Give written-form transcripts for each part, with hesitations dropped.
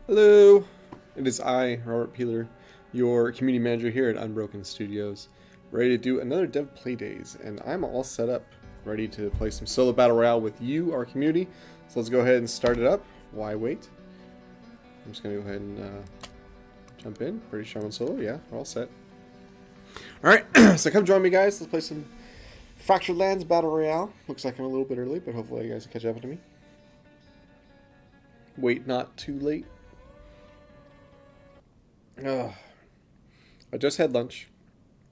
Hello, it is I, Robert Peeler, your community manager here at Unbroken Studios, ready to do another Dev Playdays, and I'm all set up, ready to play some solo battle royale with you, our community. So let's go ahead and start it up. Why wait? I'm just gonna go ahead and jump in. Pretty sure I'm on solo. Yeah, we're all set. All right, so come join me, guys. Let's play some Fractured Lands battle royale. Looks like I'm a little bit early, but hopefully you guys will catch up to me. Wait, not too late. Ugh. I just had lunch,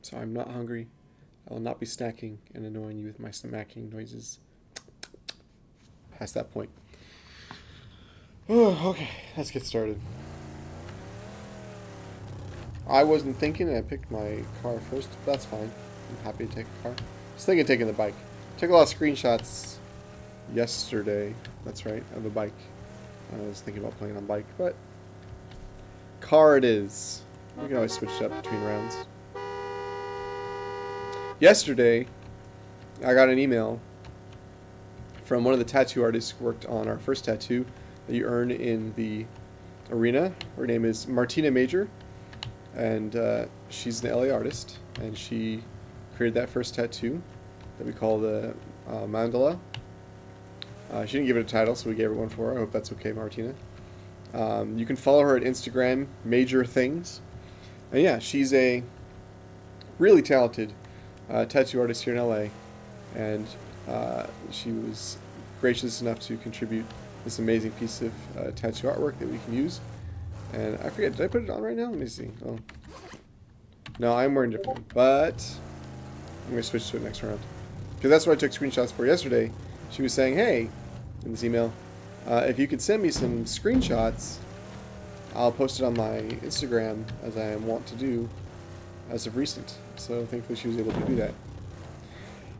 so I'm not hungry. I will not be snacking and annoying you with my smacking noises. Past that point. Oh, okay, let's get started. I wasn't thinking, and I picked my car first. That's fine. I'm happy to take a car. I was thinking of taking the bike. Took a lot of screenshots yesterday. That's right, of a bike. I was thinking about playing on bike, but car it is. We can always switch it up between rounds. Yesterday, I got an email from one of the tattoo artists who worked on our first tattoo that you earn in the arena. Her name is Martina Major, and she's an LA artist, and she created that first tattoo that we call the mandala. She didn't give it a title, so we gave her one for her. I hope that's okay, Martina. You can follow her at Instagram, Major Things. And yeah, she's a really talented tattoo artist here in LA. And she was gracious enough to contribute this amazing piece of tattoo artwork that we can use. And I forget, did I put it on right now? Let me see. Oh. No, I'm wearing a different one. But I'm going to switch to it next round. Because that's what I took screenshots for yesterday. She was saying, hey, in this email, if you could send me some screenshots, I'll post it on my Instagram, as I want to do as of recent. So thankfully she was able to do that.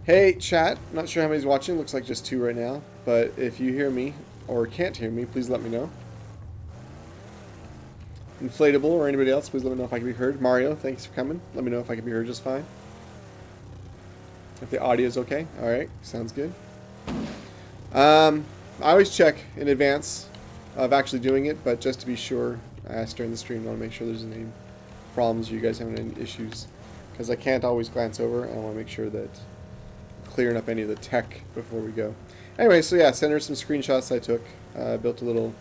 Hey, chat. Not sure how many's watching. Looks like just 2 right now. But if you hear me or can't hear me, please let me know. Inflatable or anybody else, please let me know if I can be heard. Mario, thanks for coming. Let me know if I can be heard just fine. If the audio is okay. Alright, sounds good. I always check in advance of actually doing it, but just to be sure, I asked during the stream, I want to make sure there's any problems, you guys having any issues, because I can't always glance over, and I want to make sure that I'm clearing up any of the tech before we go. Anyway, so yeah, send her some screenshots I took. Built a little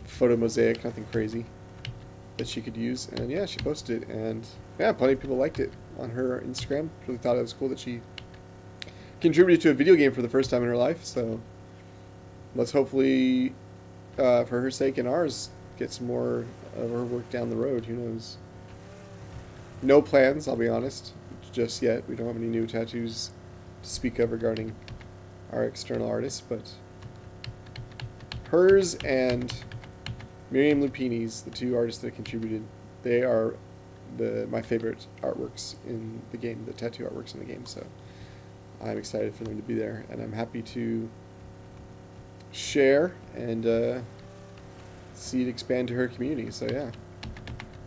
photo mosaic, nothing crazy, that she could use, and yeah, she posted it, and yeah, plenty of people liked it on her Instagram. Really thought it was cool that she contributed to a video game for the first time in her life, so let's hopefully, for her sake and ours, get some more of her work down the road. Who knows? No plans, I'll be honest, just yet. We don't have any new tattoos to speak of regarding our external artists, but hers and Miriam Lupini's, the 2 artists that contributed, they are my favorite artworks in the game, the tattoo artworks in the game, so I'm excited for them to be there, and I'm happy to share and see it expand to her community. So yeah,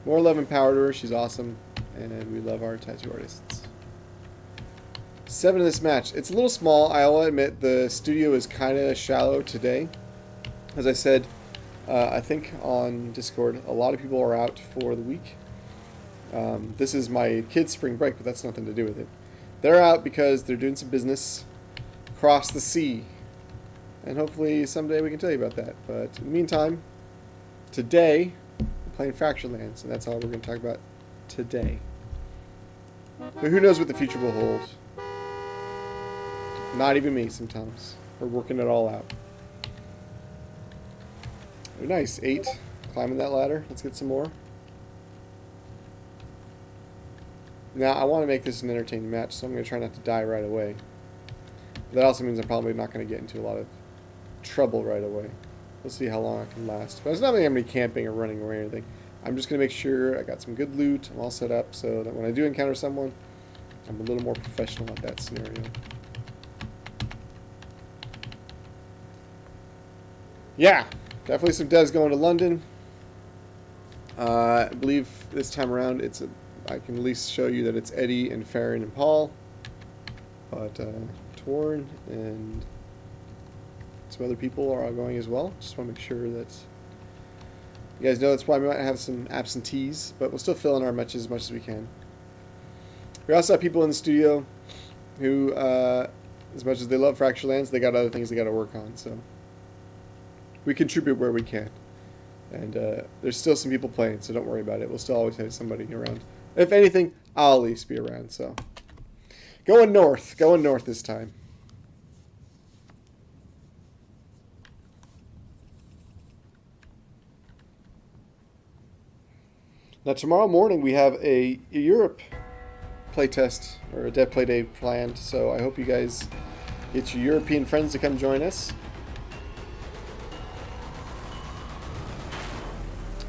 more love and power to her. She's awesome, and we love our tattoo artists. 7 in this match. It's a little small, I'll admit. The studio is kind of shallow today. As I said, I think on Discord, a lot of people are out for the week. This is my kids' spring break, but that's nothing to do with it. They're out because they're doing some business across the sea. And hopefully someday we can tell you about that. But in the meantime, today, we're playing Fractured Lands, and that's all we're going to talk about today. But who knows what the future will hold? Not even me sometimes. We're working it all out. Oh, nice, 8. Climbing that ladder. Let's get some more. Now, I want to make this an entertaining match, so I'm going to try not to die right away. That also means I'm probably not going to get into a lot of trouble right away. We'll see how long I can last. But it's not like I'm going to be camping or running away or anything. I'm just going to make sure I got some good loot. I'm all set up so that when I do encounter someone, I'm a little more professional at that scenario. Yeah, definitely some devs going to London. I believe this time around I can at least show you that it's Eddie and Farron and Paul. But Torn and some other people are going as well. Just want to make sure that You guys know that's why we might have some absentees, but we'll still fill in our matches as much as we can. We also have people in the studio who, as much as they love Fractured Lands, they got other things they got to work on, so we contribute where we can. And there's still some people playing, so don't worry about it. We'll still always have somebody around. If anything, I'll at least be around, so. Going north this time. Now tomorrow morning we have a Europe playtest, or a dev play day planned, so I hope you guys get your European friends to come join us.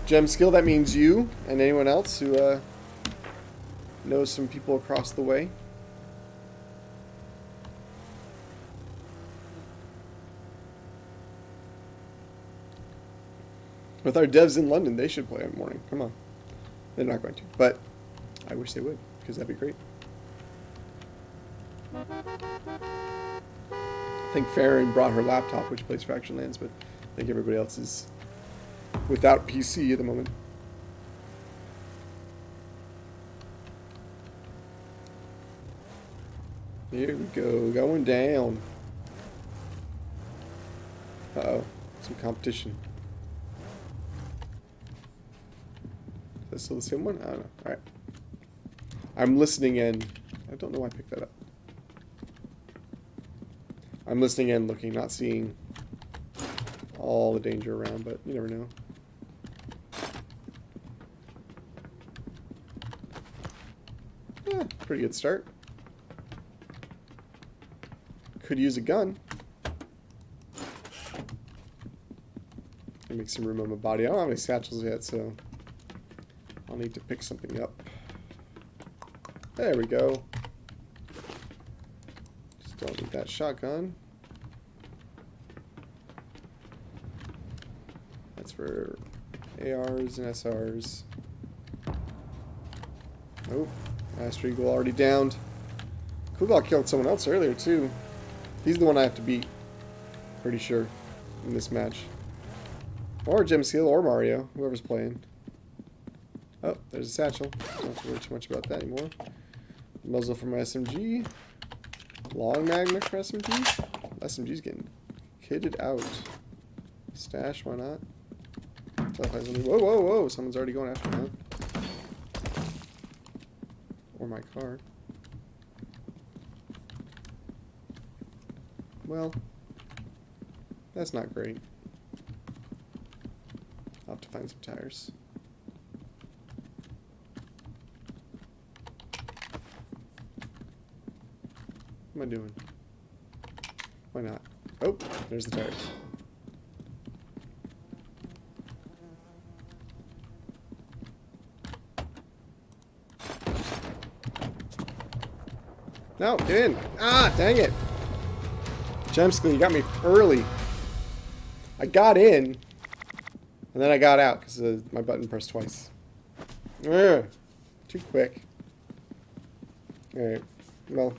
Gem skill, that means you and anyone else who knows some people across the way. With our devs in London, they should play in the morning. Come on. They're not going to, but I wish they would, because that'd be great. I think Farron brought her laptop, which plays Fractured Lands, but I think everybody else is without PC at the moment. Here we go, going down. Uh-oh, some competition. Is that still the same one? I don't know. Alright. I'm listening in. I don't know why I picked that up. I'm listening in, looking, not seeing all the danger around, but you never know. Yeah, pretty good start. Could use a gun. Make some room on my body. I don't have any satchels yet, so I'll need to pick something up. There we go. Just don't need that shotgun. That's for ARs and SRs. Oh, Master Eagle already downed. Kugal killed someone else earlier too. He's the one I have to beat. Pretty sure. In this match. Or Gem Seal or Mario. Whoever's playing. Oh, there's a satchel. Don't have to worry too much about that anymore. Muzzle for my SMG. Long magnet for SMG. SMG's getting kitted out. Stash, why not? Whoa, whoa, whoa. Someone's already going after me. Or my car. Well, that's not great. I'll have to find some tires. What am I doing? Why not? Oh, there's the tires. No, get in! Ah, dang it! Gemsky, you got me early. I got in, and then I got out because my button pressed twice. Ugh, too quick. Alright, well.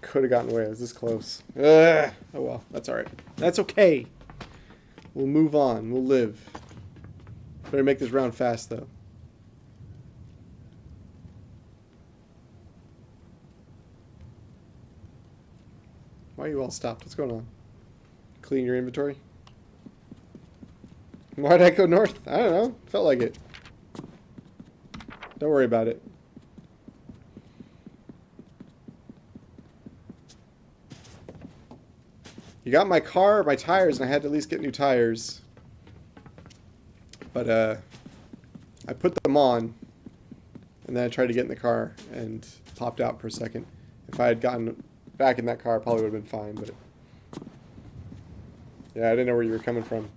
Could have gotten away. I was this close. Ugh. Oh well, that's alright. That's okay. We'll move on. We'll live. Better make this round fast, though. Why are you all stopped? What's going on? Clean your inventory? Why did I go north? I don't know. Felt like it. Don't worry about it. You got my car, my tires, and I had to at least get new tires. But, I put them on, and then I tried to get in the car, and popped out for a second. If I had gotten back in that car, I probably would have been fine, but... yeah, I didn't know where you were coming from.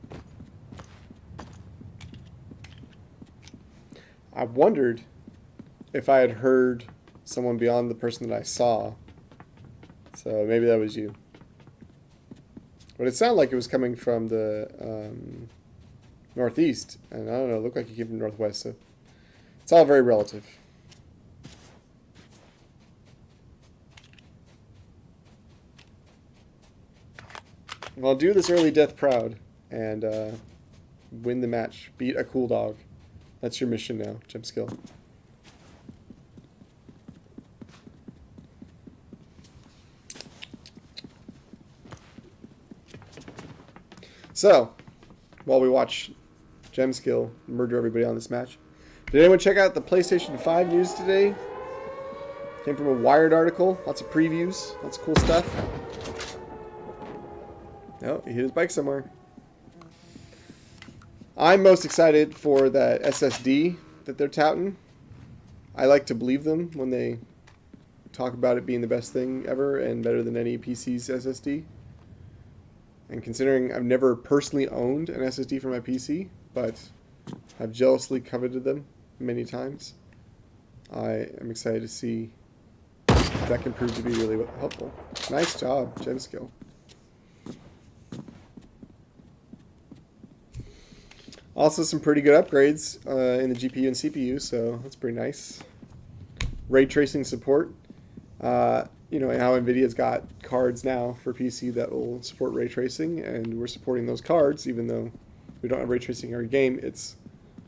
I wondered if I had heard someone beyond the person that I saw. So maybe that was you. But it sounded like it was coming from the northeast. And I don't know, it looked like it came from northwest. So it's all very relative. Well, do this early death proud and win the match. Beat a cool dog. That's your mission now, Gem Skill. So, while we watch Gem Skill murder everybody on this match, did anyone check out the PlayStation 5 news today? Came from a Wired article. Lots of previews. Lots of cool stuff. Oh, he hit his bike somewhere. I'm most excited for that SSD that they're touting. I like to believe them when they talk about it being the best thing ever and better than any PC's SSD. And considering I've never personally owned an SSD for my PC, but I've jealously coveted them many times, I am excited to see if that can prove to be really helpful. Nice job, Gem Skill. Also, some pretty good upgrades in the GPU and CPU, so that's pretty nice. Ray tracing support. You know, how NVIDIA's got cards now for PC that will support ray tracing, and we're supporting those cards, even though we don't have ray tracing in our game. It's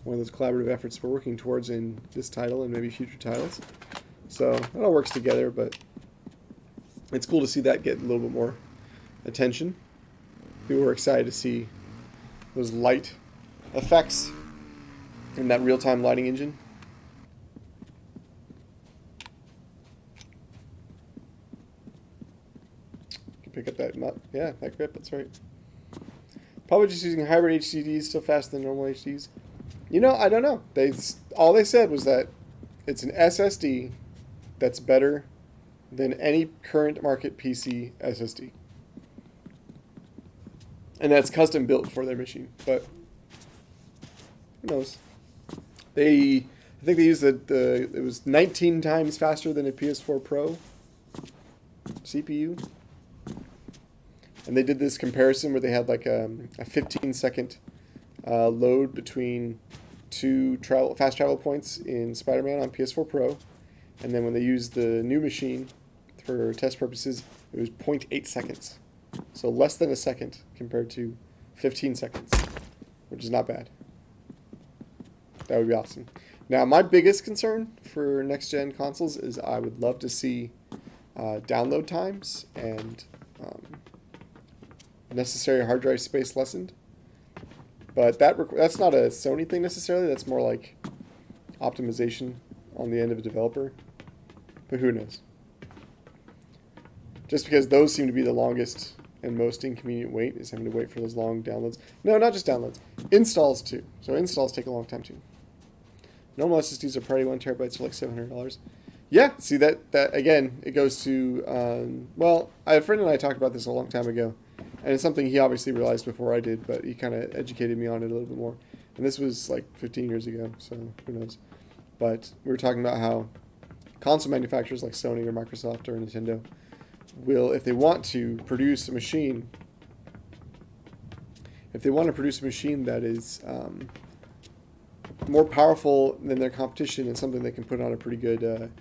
one of those collaborative efforts we're working towards in this title and maybe future titles. So it all works together, but it's cool to see that get a little bit more attention. People were excited to see those light effects in that real-time lighting engine. Pick up that, yeah, that grip, that's right. Probably just using hybrid HDDs, still faster than normal HDDs. You know, I don't know. All they said was that it's an SSD that's better than any current market PC SSD. And that's custom built for their machine, but who knows? I think they used it was 19 times faster than a PS4 Pro CPU. And they did this comparison where they had like a 15-second load between two fast travel points in Spider-Man on PS4 Pro. And then when they used the new machine for test purposes, it was 0.8 seconds. So less than a second compared to 15 seconds, which is not bad. That would be awesome. Now, my biggest concern for next-gen consoles is I would love to see download times and necessary hard drive space lessened. But that's not a Sony thing necessarily. That's more like optimization on the end of a developer. But who knows? Just because those seem to be the longest and most inconvenient wait is having to wait for those long downloads. No, not just downloads. Installs too. So installs take a long time too. Normal SSDs are probably 1 terabyte for like $700. Yeah, see that again, it goes to, well, a friend and I talked about this a long time ago. And it's something he obviously realized before I did, but he kind of educated me on it a little bit more. And this was like 15 years ago, so who knows. But we were talking about how console manufacturers like Sony or Microsoft or Nintendo will, if they want to produce a machine, that is more powerful than their competition and something they can put on a pretty good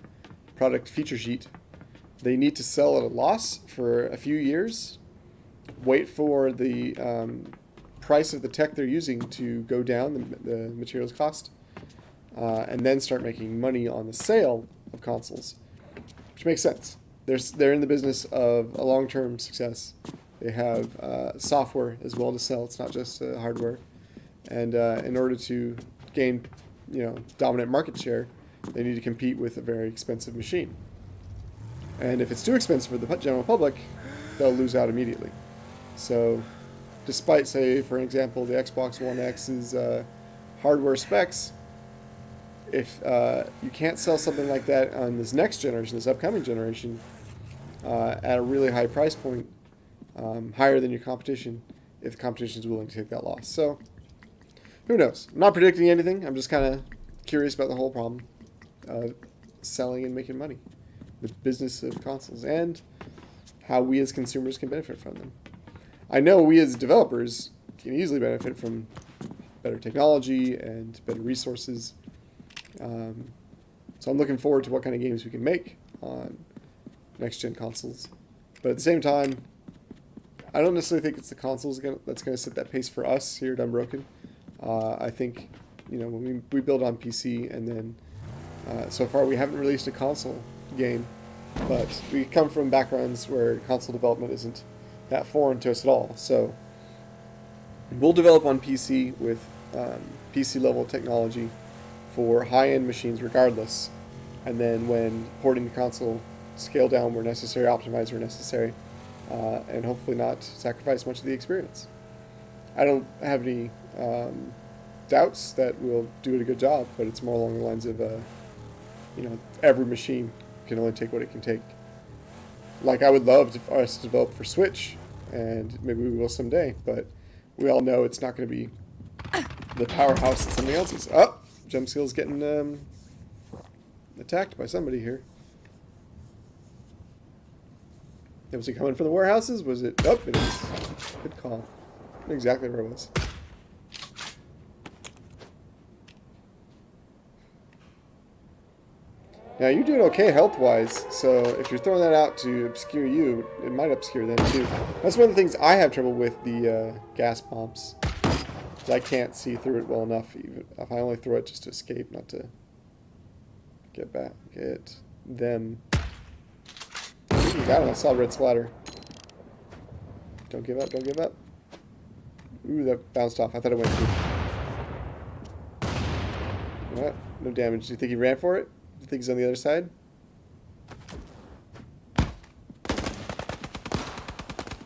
product feature sheet, they need to sell at a loss for a few years, wait for the price of the tech they're using to go down, the materials cost, and then start making money on the sale of consoles, which makes sense. They're in the business of a long-term success. They have software as well to sell. It's not just hardware. And in order to gain, dominant market share, they need to compete with a very expensive machine. And if it's too expensive for the general public, they'll lose out immediately. So, despite, say, for example, the Xbox One X's hardware specs, if you can't sell something like that on this next generation, this upcoming generation, at a really high price point, higher than your competition, if the competition is willing to take that loss. So, who knows? I'm not predicting anything. I'm just kind of curious about the whole problem of selling and making money, the business of consoles, and how we as consumers can benefit from them. I know we as developers can easily benefit from better technology and better resources. So I'm looking forward to what kind of games we can make on next-gen consoles. But at the same time, I don't necessarily think it's the consoles that's gonna set that pace for us here at Unbroken. I think, you know, when we build on PC, and then so far we haven't released a console game, but we come from backgrounds where console development isn't that foreign to us at all. So we'll develop on PC with PC level technology for high-end machines regardless, and then when porting to console, scale down where necessary, optimize where necessary, and hopefully not sacrifice much of the experience. I don't have any doubts that we'll do it a good job, but it's more along the lines of, you know, every machine can only take what it can take. Like, I would love for us to develop for Switch, and maybe we will someday, but we all know it's not going to be the powerhouse that something else is. Oh, Gemskill's getting attacked by somebody here. Was he coming for the warehouses? Was it? Oh, it is. Good call. Exactly where it was. Now, you're doing okay health-wise, so if you're throwing that out to obscure you, it might obscure them too. That's one of the things I have trouble with the gas bombs. I can't see through it well enough, even if I only throw it just to escape, not to get back at them. You got him. I saw red splatter. Don't give up, don't give up. Ooh, that bounced off. I thought it went through. What? No damage. Do you think he ran for it? Do you think he's on the other side?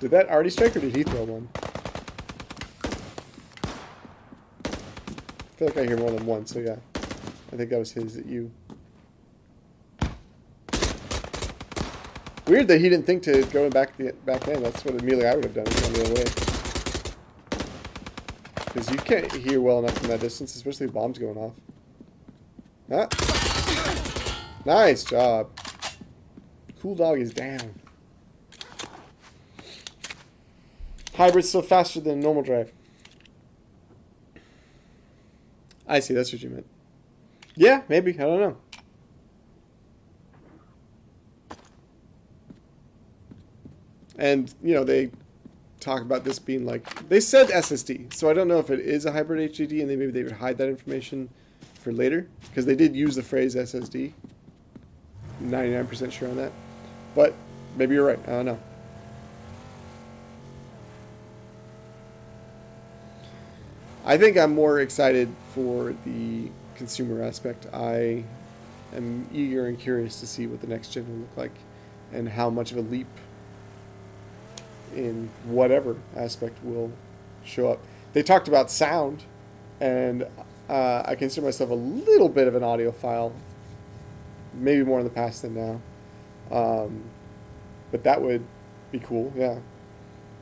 Did that already strike, or did he throw one? I feel like I hear more than one, so yeah. I think that was his at you. Weird that he didn't think to go back in. That's what immediately I would have done, going the other way. Because you can't hear well enough from that distance, especially if bombs going off. Ah. Nice job. Cool dog is down. Hybrid's still faster than normal drive. I see, that's what you meant. Yeah, maybe. I don't know. And, you know, they talk about this being like... They said SSD, so I don't know if it is a hybrid HDD, and maybe they would hide that information for later. Because they did use the phrase SSD. 99% sure on that. But maybe you're right. I don't know. I think I'm more excited for the consumer aspect. I am eager and curious to see what the next gen will look like, and how much of a leap in whatever aspect will show up. They talked about sound, and I consider myself a little bit of an audiophile, maybe more in the past than now. But that would be cool, yeah.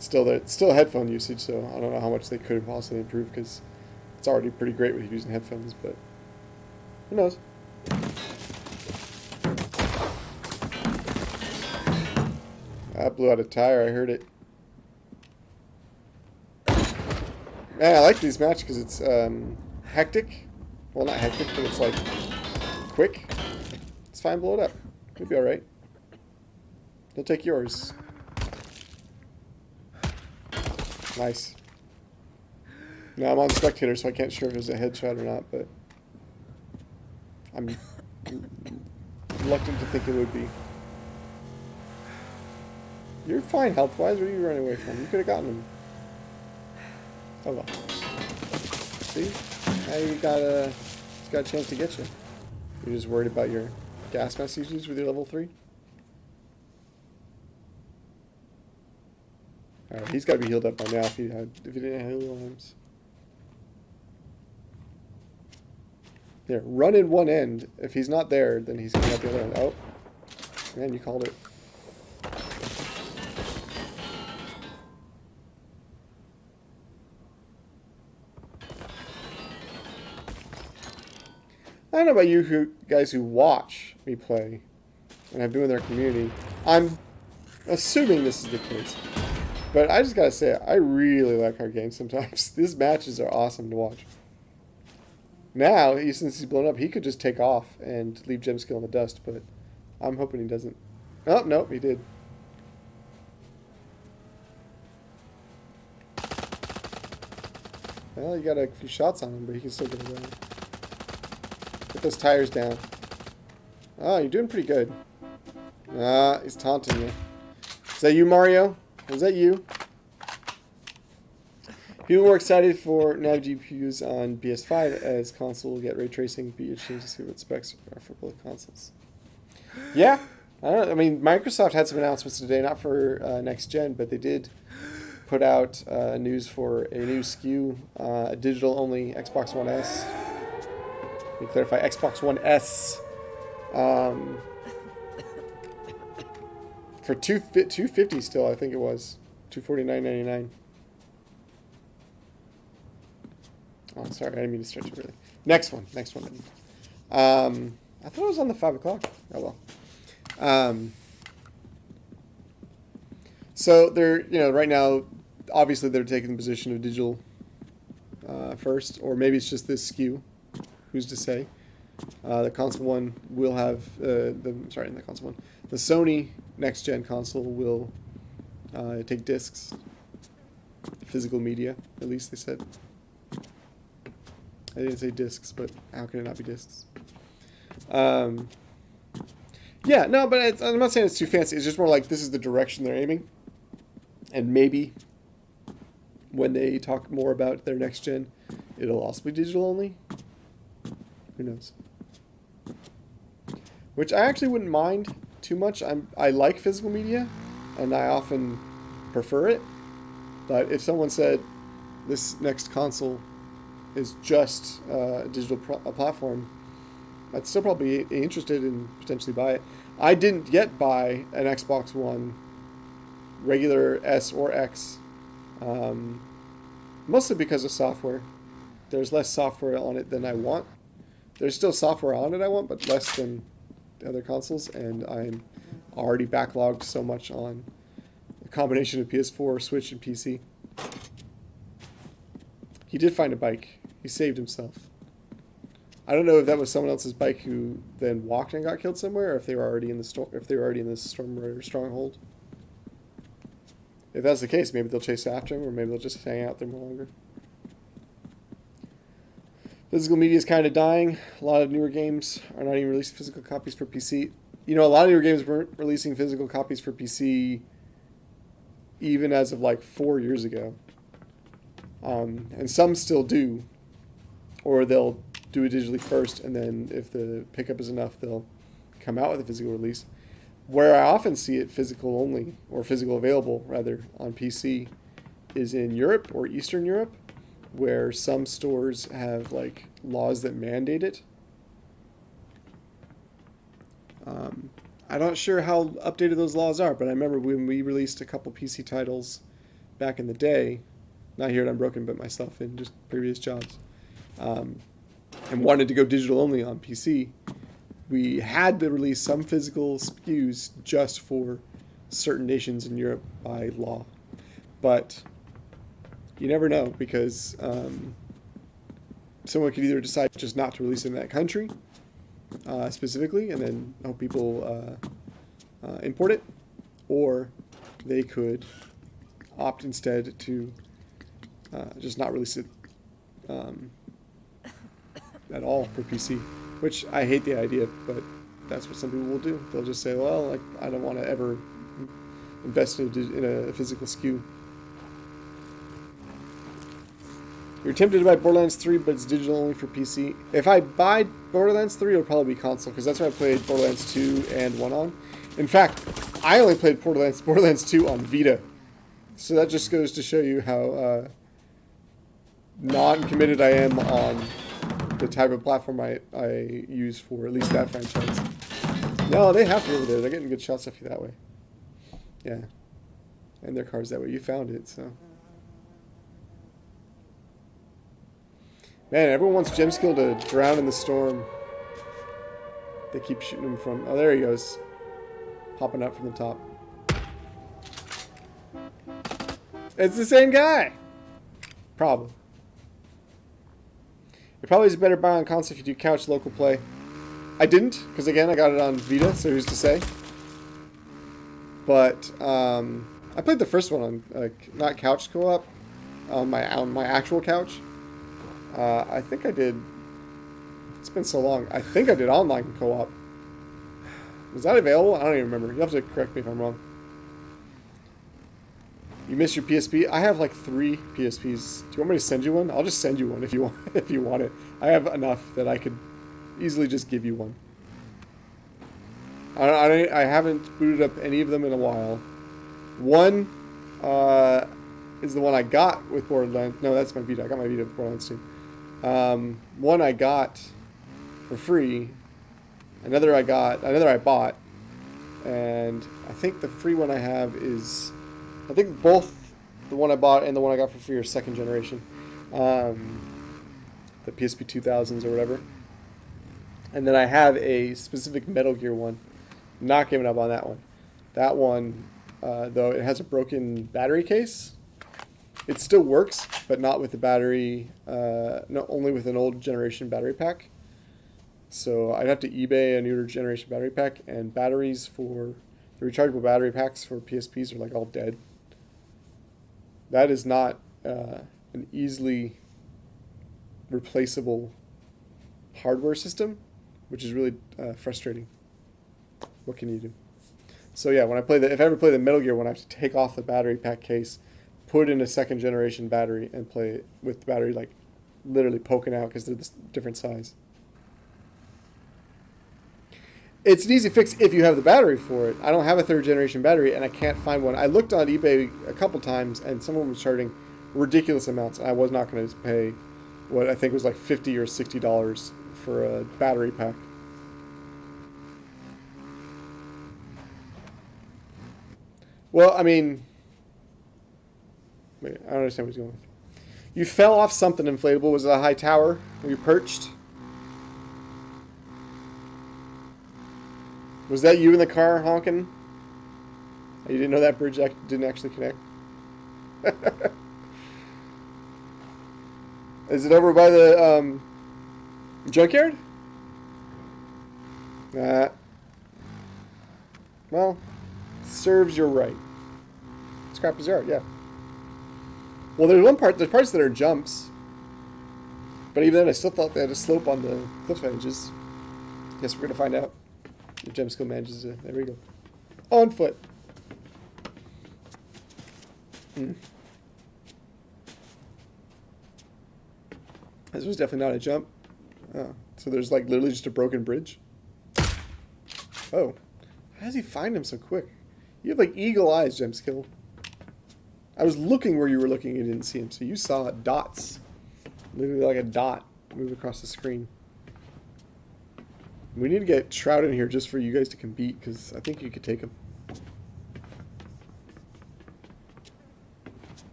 Still headphone usage, so I don't know how much they could possibly improve, because it's already pretty great with using headphones, but who knows? That blew out a tire, I heard it. Man, I like these matches because it's hectic. Well, not hectic, but it's like quick. It's fine, blow it up. It'll be alright. They'll take yours. Nice. Now I'm on spectator, so I can't sure if it's a headshot or not, but I'm reluctant to think it would be. You're fine health-wise. What are you running away from? You could have gotten him. Oh well. See? Now he's got a chance to get you. You're just worried about your gas mask usage with your level 3? Alright, he's got to be healed up by now if he didn't have healing arms. There, run in one end. If he's not there, then he's coming out the other end. Oh. Man, you called it. I don't know about you guys who watch me play and have been in their community. I'm assuming this is the case. But I just gotta say, I really like our game sometimes. These matches are awesome to watch. Now, since he's blown up, he could just take off and leave Gemskill in the dust, but I'm hoping he doesn't. Oh, no, he did. Well, you got a few shots on him, but he can still get away. Put those tires down. Oh, you're doing pretty good. Ah, he's taunting you. Is that you, Mario? Is that you? People were excited for nav GPUs on PS5 as console will get ray tracing, be interesting to see what specs are for both consoles. Yeah, I mean, Microsoft had some announcements today, not for next gen, but they did put out news for a new SKU, a digital-only Xbox One S. Let me clarify, Xbox One S. For $250 still, I think it was. $249.99. Oh, sorry, I didn't mean to stretch it really. Next one. I thought it was on the 5 o'clock. Oh well. So they're, right now, obviously they're taking the position of digital first, or maybe it's just this SKU. Who's to say? The console one will have not the console one. The Sony next gen console will take discs, physical media. At least they said. I didn't say discs, but how can it not be discs? Yeah, no, but I'm not saying it's too fancy. It's just more like this is the direction they're aiming. And maybe when they talk more about their next gen, it'll also be digital only. Who knows? Which I actually wouldn't mind too much. I like physical media, and I often prefer it. But if someone said this next console is just a digital platform, I'd still probably be interested in potentially buy it. I didn't yet buy an Xbox One, regular S or X, mostly because of software. There's less software on it than I want. There's still software on it I want, but less than the other consoles, and I'm already backlogged so much on a combination of PS4, Switch, and PC. He did find a bike. He saved himself. I don't know if that was someone else's bike who then walked and got killed somewhere, or if they were already in the storm. If they were already in the Storm Rider stronghold. If that's the case, maybe they'll chase after him, or maybe they'll just hang out there more longer. Physical media is kind of dying. A lot of newer games are not even releasing physical copies for PC. A lot of newer games weren't releasing physical copies for PC even as of like 4 years ago. And some still do. Or they'll do it digitally first, and then if the pickup is enough, they'll come out with a physical release. Where I often see it physical only, or physical available, rather, on PC, is in Europe or Eastern Europe, where some stores have like laws that mandate it. I'm not sure how updated those laws are, but I remember when we released a couple PC titles back in the day, not here at Unbroken, but myself in just previous jobs, and wanted to go digital only on PC, we had to release some physical SKUs just for certain nations in Europe by law. But you never know, because someone could either decide just not to release it in that country specifically, and then hope people import it, or they could opt instead to just not release it at all for PC, which I hate the idea, but that's what some people will do. They'll just say, well, I don't want to ever invest in a physical SKU. You're tempted to buy Borderlands 3, but it's digital only for PC. If I buy Borderlands 3, it'll probably be console, because that's what I played Borderlands 2 and 1 on. In fact, I only played Borderlands 2 on Vita. So that just goes to show you how non-committed I am on the type of platform I use for at least that franchise. No, they have to over there. They're getting good shots off you that way. Yeah. And their cars that way. You found it, so. Man, everyone wants Gemskill to drown in the storm. They keep shooting him from... Oh, there he goes. Hopping up from the top. It's the same guy! Probably. It probably is a better buy on console if you do couch local play. I didn't, because again, I got it on Vita, so who's to say? But I played the first one on not couch co-op, on my actual couch, I think I did. It's been so long. I think I did online co-op. Was that available? I don't even remember. You have to correct me if I'm wrong. You missed your PSP? I have like 3 PSPs. Do you want me to send you one? I'll just send you one if you want. If you want it, I have enough that I could easily just give you one. I haven't booted up any of them in a while. One is the one I got with Borderlands. No, that's my Vita. I got my Vita with Borderlands 2. One I got for free. Another I bought. And I think the free one I have is... I think both the one I bought and the one I got for free are second generation. The PSP 2000s or whatever. And then I have a specific Metal Gear one. Not giving up on that one. That one, though, it has a broken battery case. It still works, but not with the battery, no, only with an old generation battery pack. So I'd have to eBay a newer generation battery pack, and batteries for the rechargeable battery packs for PSPs are like all dead. That is not an easily replaceable hardware system, which is really frustrating. What can you do? So yeah, if I ever play the Metal Gear one, I have to take off the battery pack case, put in a second generation battery, and play it with the battery like literally poking out because they're this different size. It's an easy fix if you have the battery for it. I don't have a third generation battery, and I can't find one. I looked on eBay a couple times, and someone was charging ridiculous amounts. I was not going to pay what I think was like $50 or $60 for a battery pack. Well, I mean, wait, I don't understand what he's going with. You fell off something inflatable. Was it a high tower? Were you perched? Was that you in the car honking? You didn't know that bridge didn't actually connect? Is it over by the junkyard? Well, serves you right. Scrap his yard, yeah. Well, there's parts that are jumps. But even then, I still thought they had a slope on the cliff edges. Guess we're going to find out. The gem skill manages to... There we go. On foot. This was definitely not a jump. Oh, so there's like literally just a broken bridge? Oh. How does he find him so quick? You have like eagle eyes, gem skill. I was looking where you were looking and didn't see him, so you saw dots. Literally like a dot move across the screen. We need to get Shroud in here just for you guys to compete, because I think you could take him.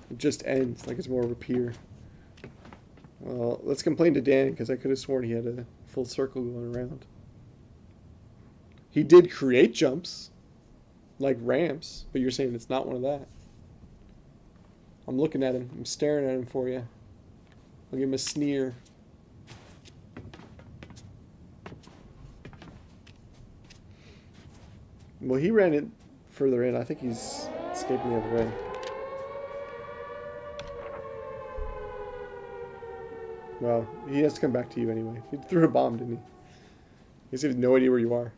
It just ends like it's more of a pier. Well, let's complain to Dan, because I could have sworn he had a full circle going around. He did create jumps, like ramps, but you're saying it's not one of that. I'm looking at him. I'm staring at him for you. I'll give him a sneer. Well, he ran it further in. I think he's escaping the other way. Well, he has to come back to you anyway. He threw a bomb, didn't he? He has no idea where you are.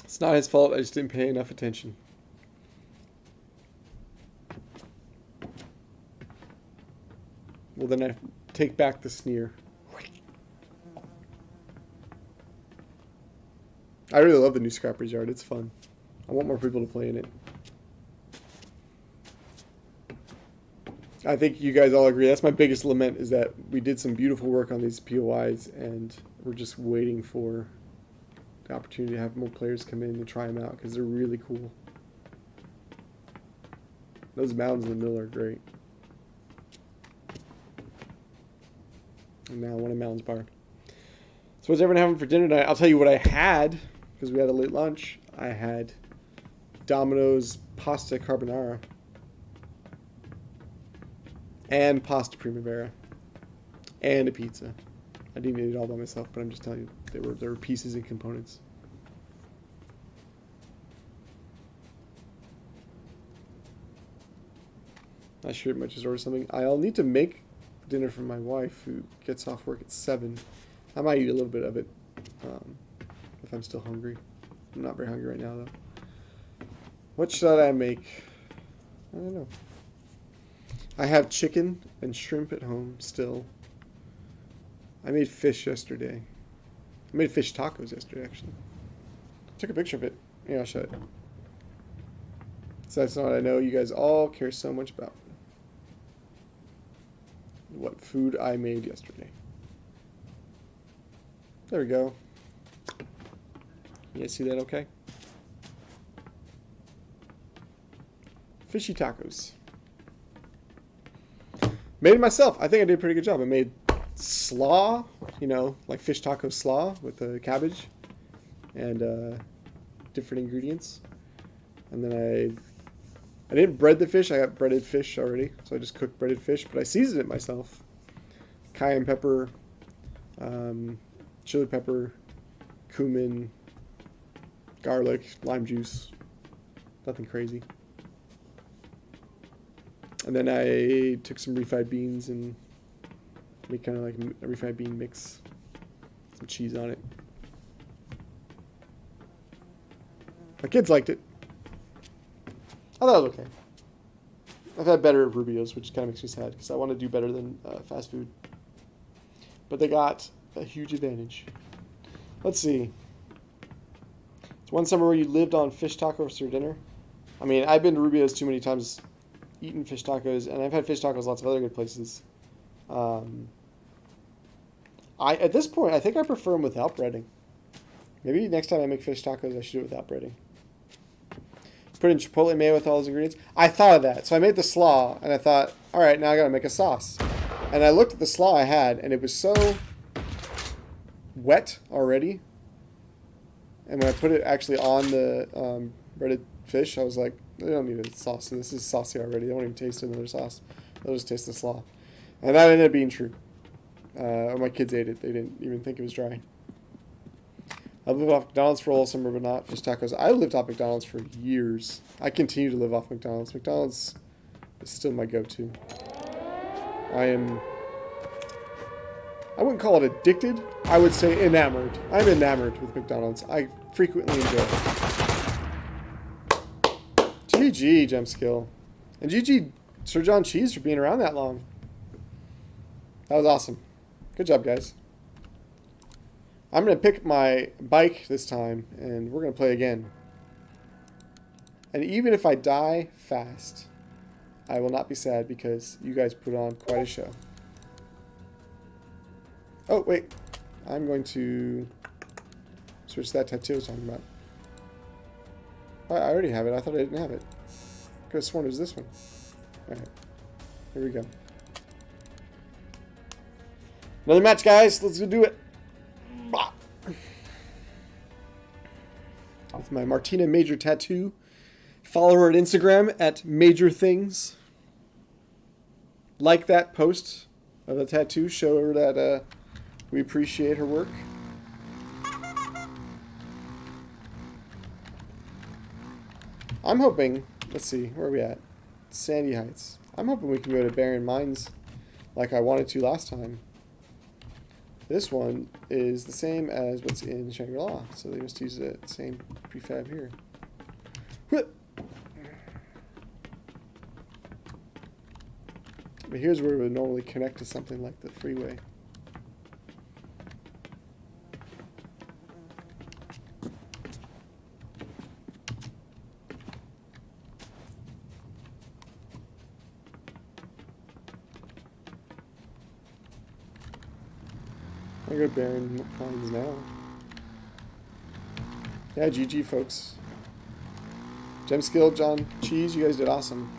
It's not his fault. I just didn't pay enough attention. Well, then I take back the sneer. I really love the new Scrapper's Yard. It's fun. I want more people to play in it. I think you guys all agree. That's my biggest lament, is that we did some beautiful work on these POIs, and we're just waiting for the opportunity to have more players come in and try them out, because they're really cool. Those mountains in the middle are great. And now I want a mountains bar. So what's everyone having for dinner tonight? I'll tell you what I had, because we had a late lunch. I had Domino's pasta carbonara and pasta primavera and a pizza. I didn't eat it all by myself, but I'm just telling you, there were pieces and components. I should might just order something. I'll need to make dinner for my wife, who gets off work at 7. I might eat a little bit of it if I'm still hungry. I'm not very hungry right now, though. What should I make? I don't know. I have chicken and shrimp at home still. I made fish yesterday. I made fish tacos yesterday, actually. Took a picture of it. Yeah, I'll show it. So that's not what I know you guys all care so much about. What food I made yesterday. There we go. You guys see that okay? Fishy tacos. Made it myself. I think I did a pretty good job. I made slaw, you know, like fish taco slaw with the cabbage and different ingredients. And then I didn't bread the fish. I got breaded fish already, so I just cooked breaded fish. But I seasoned it myself. Cayenne pepper, chili pepper, cumin, garlic, lime juice. Nothing crazy. And then I took some refried beans and made kind of like a refried bean mix. Some cheese on it. My kids liked it. I thought it was okay. I've had better Rubios, which kind of makes me sad because I want to do better than fast food. But they got a huge advantage. Let's see. It's one summer where you lived on fish tacos for dinner. I mean, I've been to Rubio's too many times, eaten fish tacos, and I've had fish tacos lots of other good places. At this point, I think I prefer them without breading. Maybe next time I make fish tacos, I should do it without breading. Put in chipotle mayo with all those ingredients. I thought of that. So I made the slaw, and I thought, all right, now I got to make a sauce. And I looked at the slaw I had, and it was so wet already. And when I put it actually on the breaded fish, I was like, they don't need a sauce. This is saucy already. They won't even taste another sauce. They'll just taste the slaw. And that ended up being true. My kids ate it. They didn't even think it was dry. I've lived off McDonald's for all summer, but not fish tacos. I lived off McDonald's for years. I continue to live off McDonald's. McDonald's is still my go-to. I wouldn't call it addicted. I would say enamored. I'm enamored with McDonald's. I frequently enjoy it. GG, Gem Skill. And GG, Sir John Cheese, for being around that long. That was awesome. Good job, guys. I'm going to pick my bike this time, and we're going to play again. And even if I die fast, I will not be sad because you guys put on quite a show. Oh, wait. I'm going to switch that tattoo I was talking about. Oh, I already have it. I thought I didn't have it. Could have sworn it was this one. Alright. Here we go. Another match, guys. Let's go do it. With my Martina Major tattoo. Follow her on Instagram at Major Things. Like that post of the tattoo. Show her that we appreciate her work. I'm hoping, let's see, where are we at? Sandy Heights. I'm hoping we can go to Barren Mines like I wanted to last time. This one is the same as what's in Shangri-La, so they must use the same prefab here. But here's where it would normally connect to something like the freeway. I go to Barren Mines now. Yeah, GG, folks. Gem Skill, John Cheese, you guys did awesome.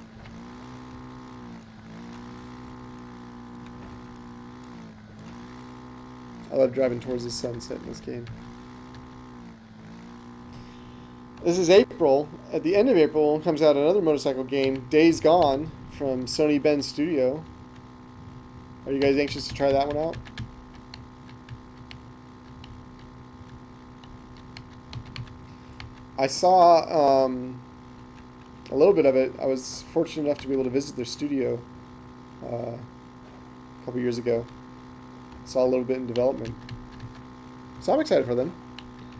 I love driving towards the sunset in this game. This is April. At the end of April comes out another motorcycle game, Days Gone, from Sony Ben's Studio. Are you guys anxious to try that one out? I saw a little bit of it. I was fortunate enough to be able to visit their studio a couple years ago. Saw a little bit in development. So I'm excited for them.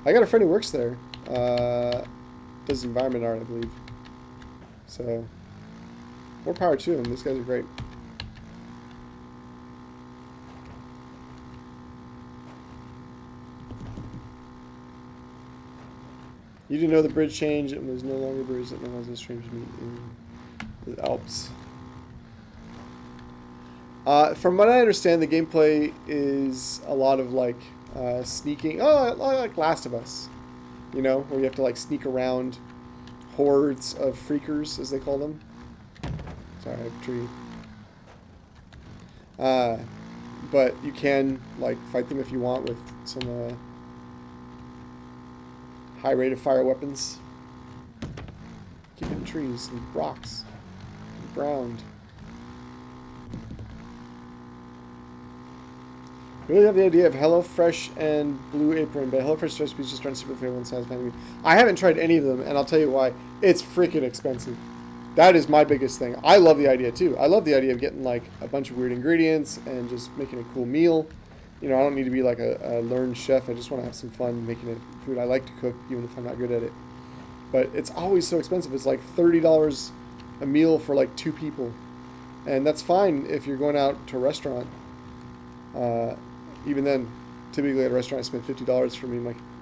I got a friend who works there. Does environment art, I believe. So, more power to them. These guys are great. You didn't know the bridge changed and there's no longer a bridge that no one's a stranger to meet in the Alps. From what I understand, the gameplay is a lot of like sneaking. Oh, like Last of Us, you know, where you have to like sneak around hordes of freakers, as they call them. Sorry, I have a tree. But you can like fight them if you want with some high rate of fire weapons. Keep hitting trees and rocks and ground. I really love the idea of HelloFresh and Blue Apron, but HelloFresh recipes just aren't super favorable and satisfying to me. I haven't tried any of them, and I'll tell you why. It's freaking expensive. That is my biggest thing. I love the idea, too. I love the idea of getting, like, a bunch of weird ingredients and just making a cool meal. You know, I don't need to be, like, a learned chef. I just want to have some fun making it food. I like to cook, even if I'm not good at it. But it's always so expensive. It's like $30 a meal for, like, 2 people. And that's fine if you're going out to a restaurant. Even then, typically at a restaurant, I spend $50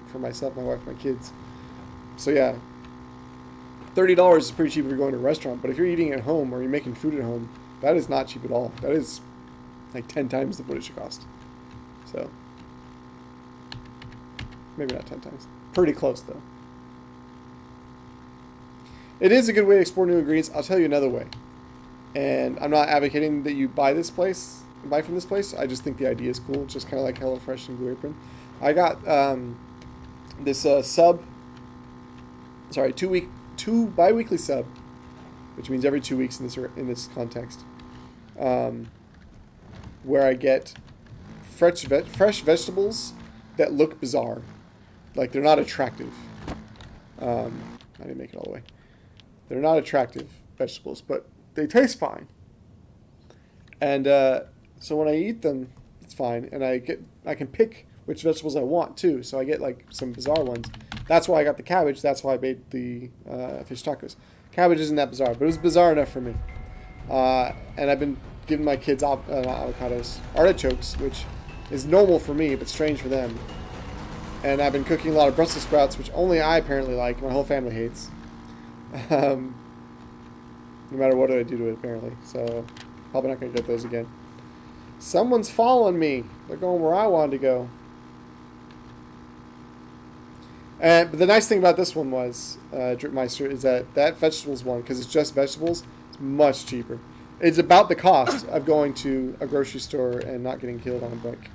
for myself, my wife, my kids. So yeah, $30 is pretty cheap if you're going to a restaurant. But if you're eating at home or you're making food at home, that is not cheap at all. That is like 10 times what it should cost. So maybe not 10 times. Pretty close though. It is a good way to explore new ingredients. I'll tell you another way. And I'm not advocating that you buy from this place. I just think the idea is cool. It's just kind of like HelloFresh and Blue Apron. I got this two bi-weekly sub, which means every 2 weeks in this context, where I get fresh vegetables that look bizarre, like they're not attractive. I didn't make it all the way. They're not attractive vegetables, but they taste fine. And so when I eat them, it's fine, and I can pick which vegetables I want too. So I get like some bizarre ones. That's why I got the cabbage. That's why I made the fish tacos. Cabbage isn't that bizarre, but it was bizarre enough for me. And I've been giving my kids not avocados, artichokes, which is normal for me but strange for them. And I've been cooking a lot of Brussels sprouts, which only I apparently like. My whole family hates. No matter what I do to it, apparently. So probably not going to get those again. Someone's following me. They're going where I wanted to go. But the nice thing about this one was, Dripmeister, is that vegetables one, because it's just vegetables, it's much cheaper. It's about the cost of going to a grocery store and not getting killed on a bike.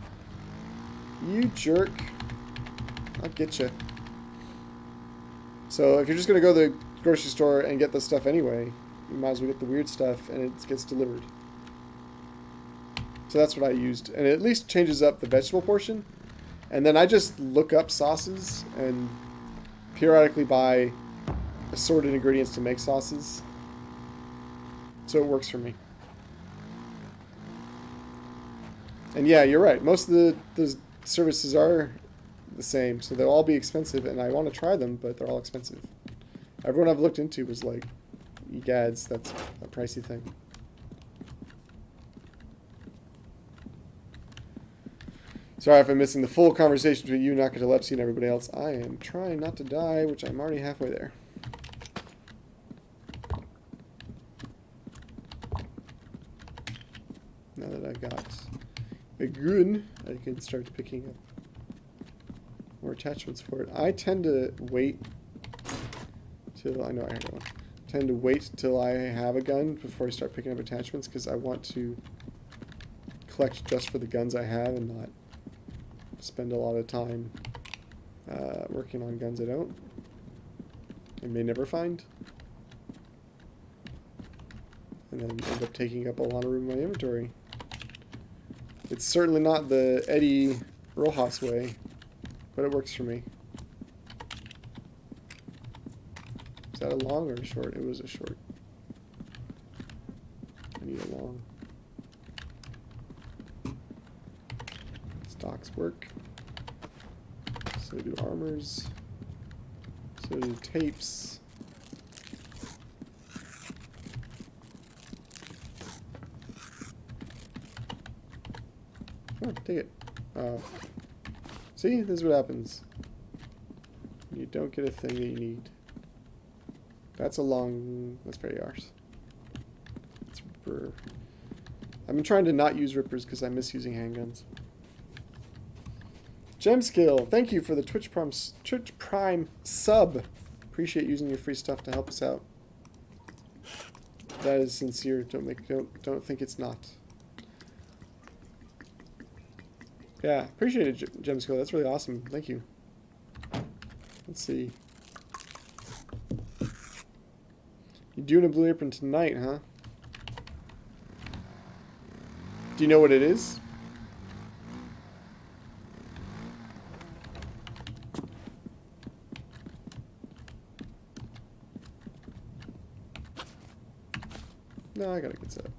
You jerk. I'll get you. So if you're just going to go to the grocery store and get the stuff anyway, you might as well get the weird stuff and it gets delivered. So that's what I used. And it at least changes up the vegetable portion. And then I just look up sauces and periodically buy assorted ingredients to make sauces. So it works for me. And yeah, you're right. Most of the services are the same. So they'll all be expensive. And I want to try them, but they're all expensive. Everyone I've looked into was like, egads, that's a pricey thing. Sorry if I'm missing the full conversation between you, narcolepsy, and everybody else. I am trying not to die, which I'm already halfway there. Now that I've got a gun, I can start picking up more attachments for it. I tend to wait till I tend to wait till I have a gun before I start picking up attachments because I want to collect just for the guns I have and not spend a lot of time working on guns I don't and may never find, and then end up taking up a lot of room in my inventory. It's certainly not the Eddie Rojas way, but it works for me. So that a long or a short? It was a short. I need a long. Stocks work. So do armors. So do tapes. Oh, take it. See, this is what happens. You don't get a thing that you need. That's a long. That's very ours. It's ripper. I've been trying to not use rippers because I miss using handguns. Gemskill, thank you for the Twitch Prime sub. Appreciate using your free stuff to help us out. That is sincere. Don't think it's not. Yeah, appreciate it, Gemskill. That's really awesome. Thank you. Let's see. You're doing a Blue Apron tonight, huh? Do you know what it is? No, I got a good setup.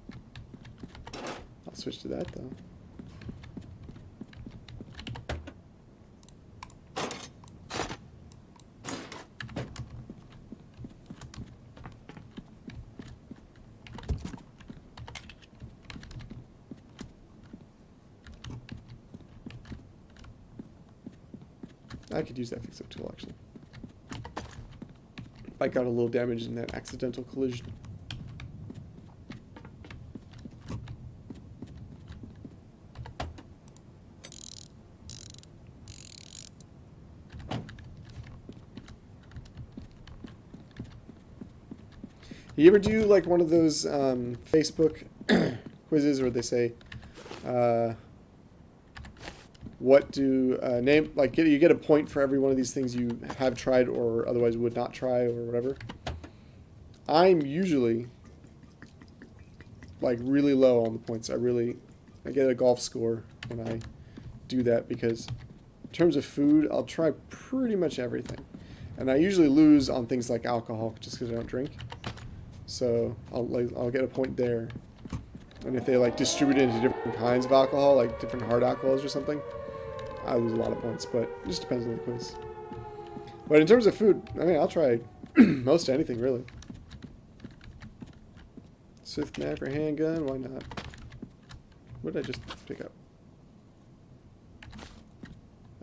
I'll switch to that though. I could use that fix-up tool actually. Bike got a little damage in that accidental collision. You ever do like one of those Facebook quizzes where they say, what do name, like you get a point for every one of these things you have tried or otherwise would not try or whatever? I'm usually like really low on the points. I get a golf score when I do that because in terms of food, I'll try pretty much everything. And I usually lose on things like alcohol just because I don't drink. So I'll get a point there. And if they like distribute it into different kinds of alcohol, like different hard alcohols or something, I lose a lot of points, but it just depends on the quiz. But in terms of food, I mean, I'll try most anything, really. Swift macro handgun, why not? What did I just pick up?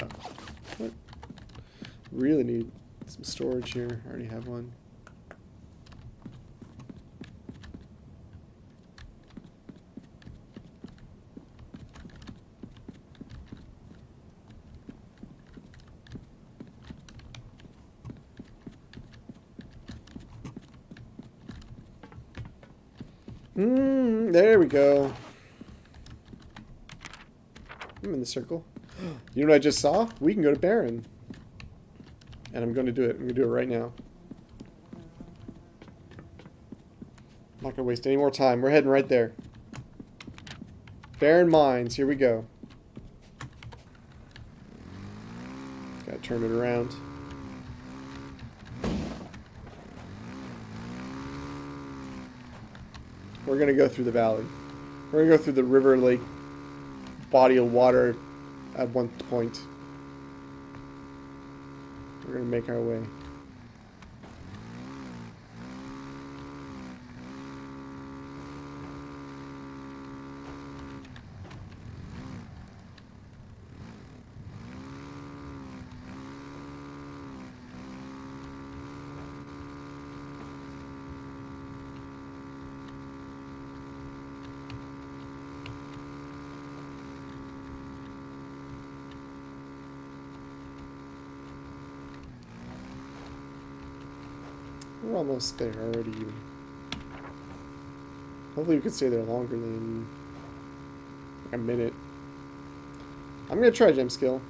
Oh, what? Really need some storage here. I already have one. There we go. I'm in the circle. You know what I just saw? We can go to Baron. And I'm going to do it. I'm going to do it right now. I'm not going to waste any more time. We're heading right there. Baron Mines. Here we go. Gotta turn it around. We're going to go through the valley. We're going to go through the river, lake, body of water at one point. We're going to make our way. We're almost there already. Hopefully we can stay there longer than like a minute. I'm going to try Gemskill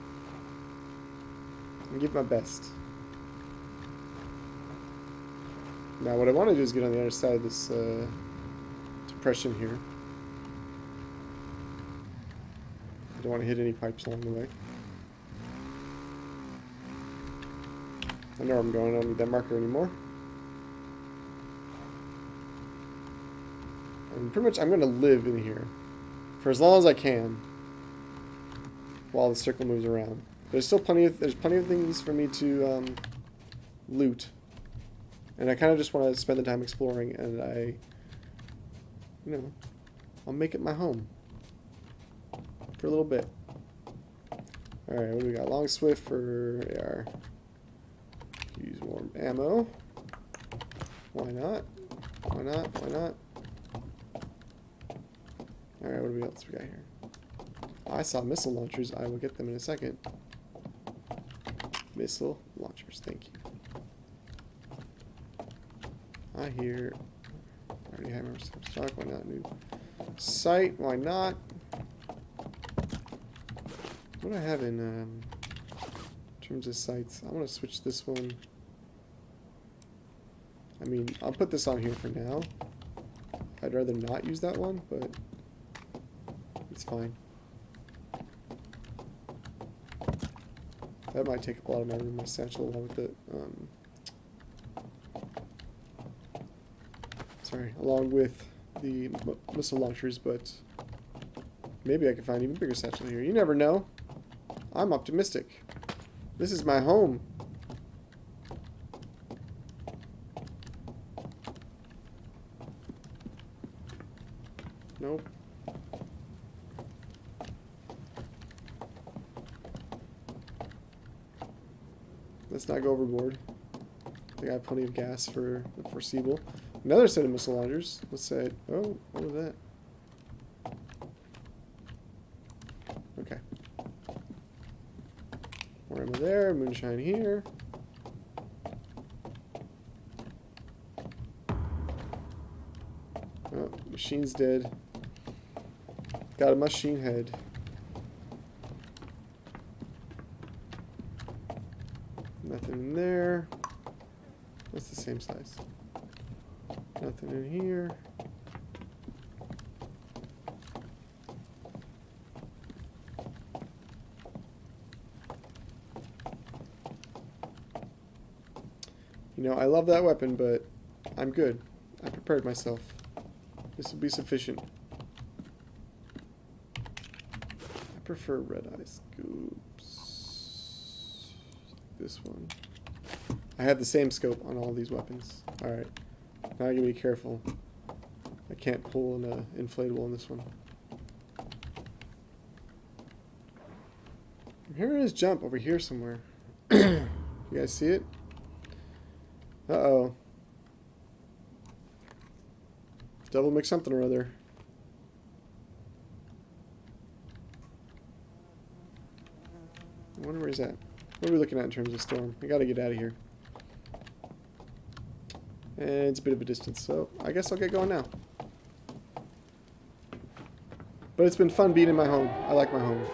and give my best. Now what I want to do is get on the other side of this depression here. I don't want to hit any pipes along the way. I know where I'm going. I don't need that marker anymore. And pretty much I'm going to live in here for as long as I can while the circle moves around. There's still plenty of things for me to loot. And I kind of just want to spend the time exploring, and I'll make it my home for a little bit. Alright, what do we got? Long swift for AR. Use more ammo. Why not? Why not? Why not? Alright, what else we got here? I saw missile launchers. I will get them in a second. Missile launchers, thank you. I hear... I already have my stock. Why not? New site. Why not? What do I have in terms of sites? I want to switch this one. I mean, I'll put this on here for now. I'd rather not use that one, but it's fine. That might take up a lot of my room, my satchel, along with it. Along with the missile launchers, but maybe I can find even bigger satchel here. You never know. I'm optimistic. This is my home. Nope. Let's not go overboard. I think I have plenty of gas for the foreseeable. Another set of missile launchers. Let's say, oh, what was that? Okay. More ammo there, moonshine here. Oh, machine's dead. Got a machine head. Nothing in there. That's the same size. Nothing in here. You know, I love that weapon, but I'm good. I prepared myself. This will be sufficient. I prefer red eye scopes. This one. I have the same scope on all these weapons. Alright. Now I gotta be careful. I can't pull an inflatable on this one. I'm hearing his jump over here somewhere. You guys see it? Uh-oh. Devil make something or other. I wonder where he's at. What are we looking at in terms of storm? We gotta get out of here. And it's a bit of a distance, so I guess I'll get going now. But it's been fun being in my home. I like my home.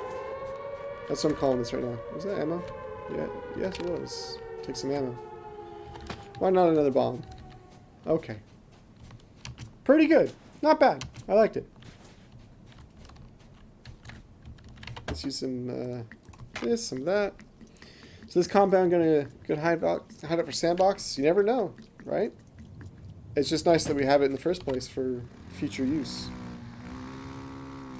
That's what I'm calling this right now. Was that ammo? Yeah, yes it was. Take some ammo. Why not another bomb? Okay. Pretty good. Not bad. I liked it. Let's use some this, some that. So this compound gonna hide up for sandbox? You never know, right? It's just nice that we have it in the first place for future use.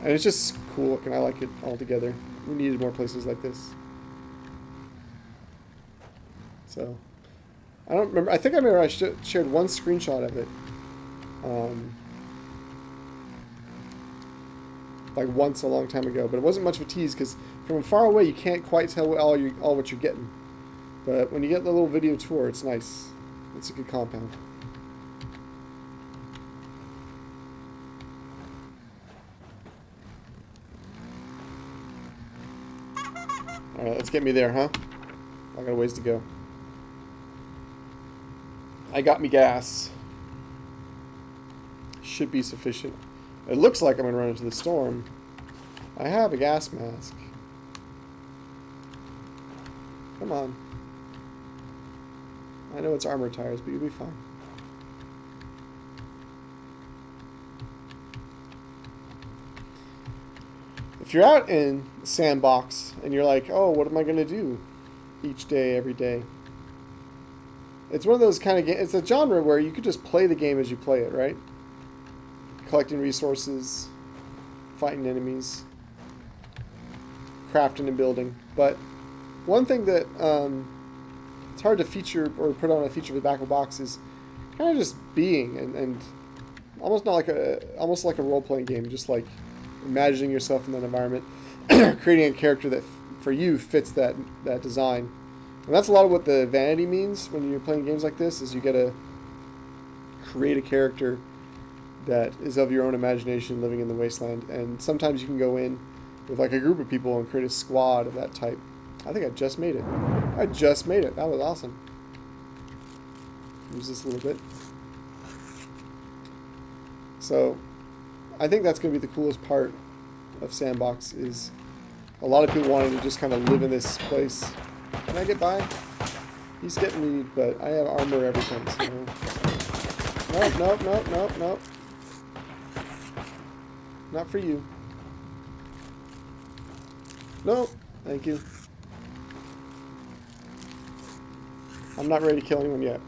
And it's just cool looking. I like it all together. We needed more places like this. So, I don't remember. I think I remember I shared one screenshot of it. Like once a long time ago. But it wasn't much of a tease because from far away you can't quite tell all what you're getting. But when you get the little video tour, it's nice. It's a good compound. Alright, let's get me there, huh? I got a ways to go. I got me gas. Should be sufficient. It looks like I'm going to run into the storm. I have a gas mask. Come on. I know it's armor tires, but you'll be fine. If you're out in Sandbox and you're like, oh, what am I going to do each day, every day? It's one of those kind of games. It's a genre where you could just play the game as you play it, right? collecting resources, fighting enemies, crafting and building. But one thing that it's hard to feature or put on a feature of the back of a box is kind of just being and almost like a role-playing game, just like imagining yourself in that environment, creating a character that for you fits that design. And that's a lot of what the vanity means when you're playing games like this, is you gotta create a character that is of your own imagination living in the wasteland. And sometimes you can go in with like a group of people and create a squad of that type. I think I just made it. I just made it. That was awesome. Use this a little bit. So I think that's going to be the coolest part of Sandbox, is a lot of people wanting to just kind of live in this place. Can I get by? He's getting me, but I have armor everything, so... Nope, nope, nope, nope, nope. Not for you. Nope. Thank you. I'm not ready to kill anyone yet.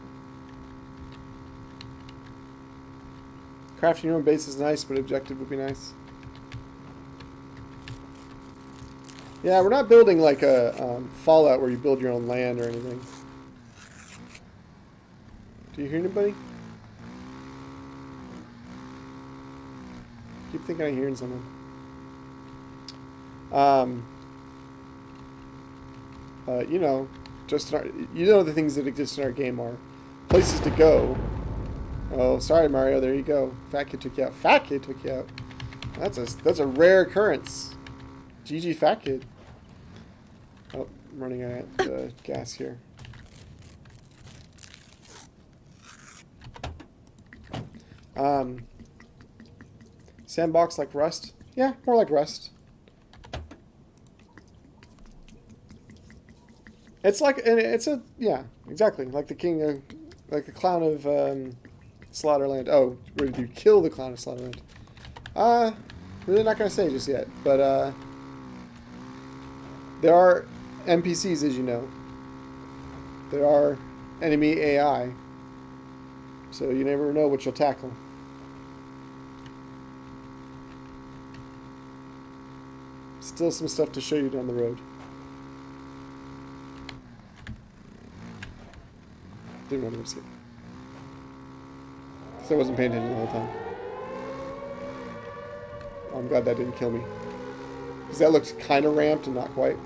Crafting your own base is nice, but objective would be nice. Yeah, we're not building like a Fallout where you build your own land or anything. Do you hear anybody? Keep thinking I'm hearing someone. You know, just the things that exist in our game are places to go. Oh, sorry, Mario. There you go. Fat kid took you out. Fat kid took you out. That's a rare occurrence. GG, fat kid. Oh, I'm running out of gas here. Sandbox like Rust? Yeah, more like Rust. It's like, yeah, exactly, like the king, like the clown of Slaughterland. Oh, did you kill the clown of Slaughterland? Really not gonna say just yet, but there are NPCs, as you know. There are enemy AI, so you never know what you'll tackle. Still some stuff to show you down the road. Didn't want to risk it. Because I wasn't paying attention the whole time. Oh, I'm glad that didn't kill me. Because that looked kind of ramped and not quite.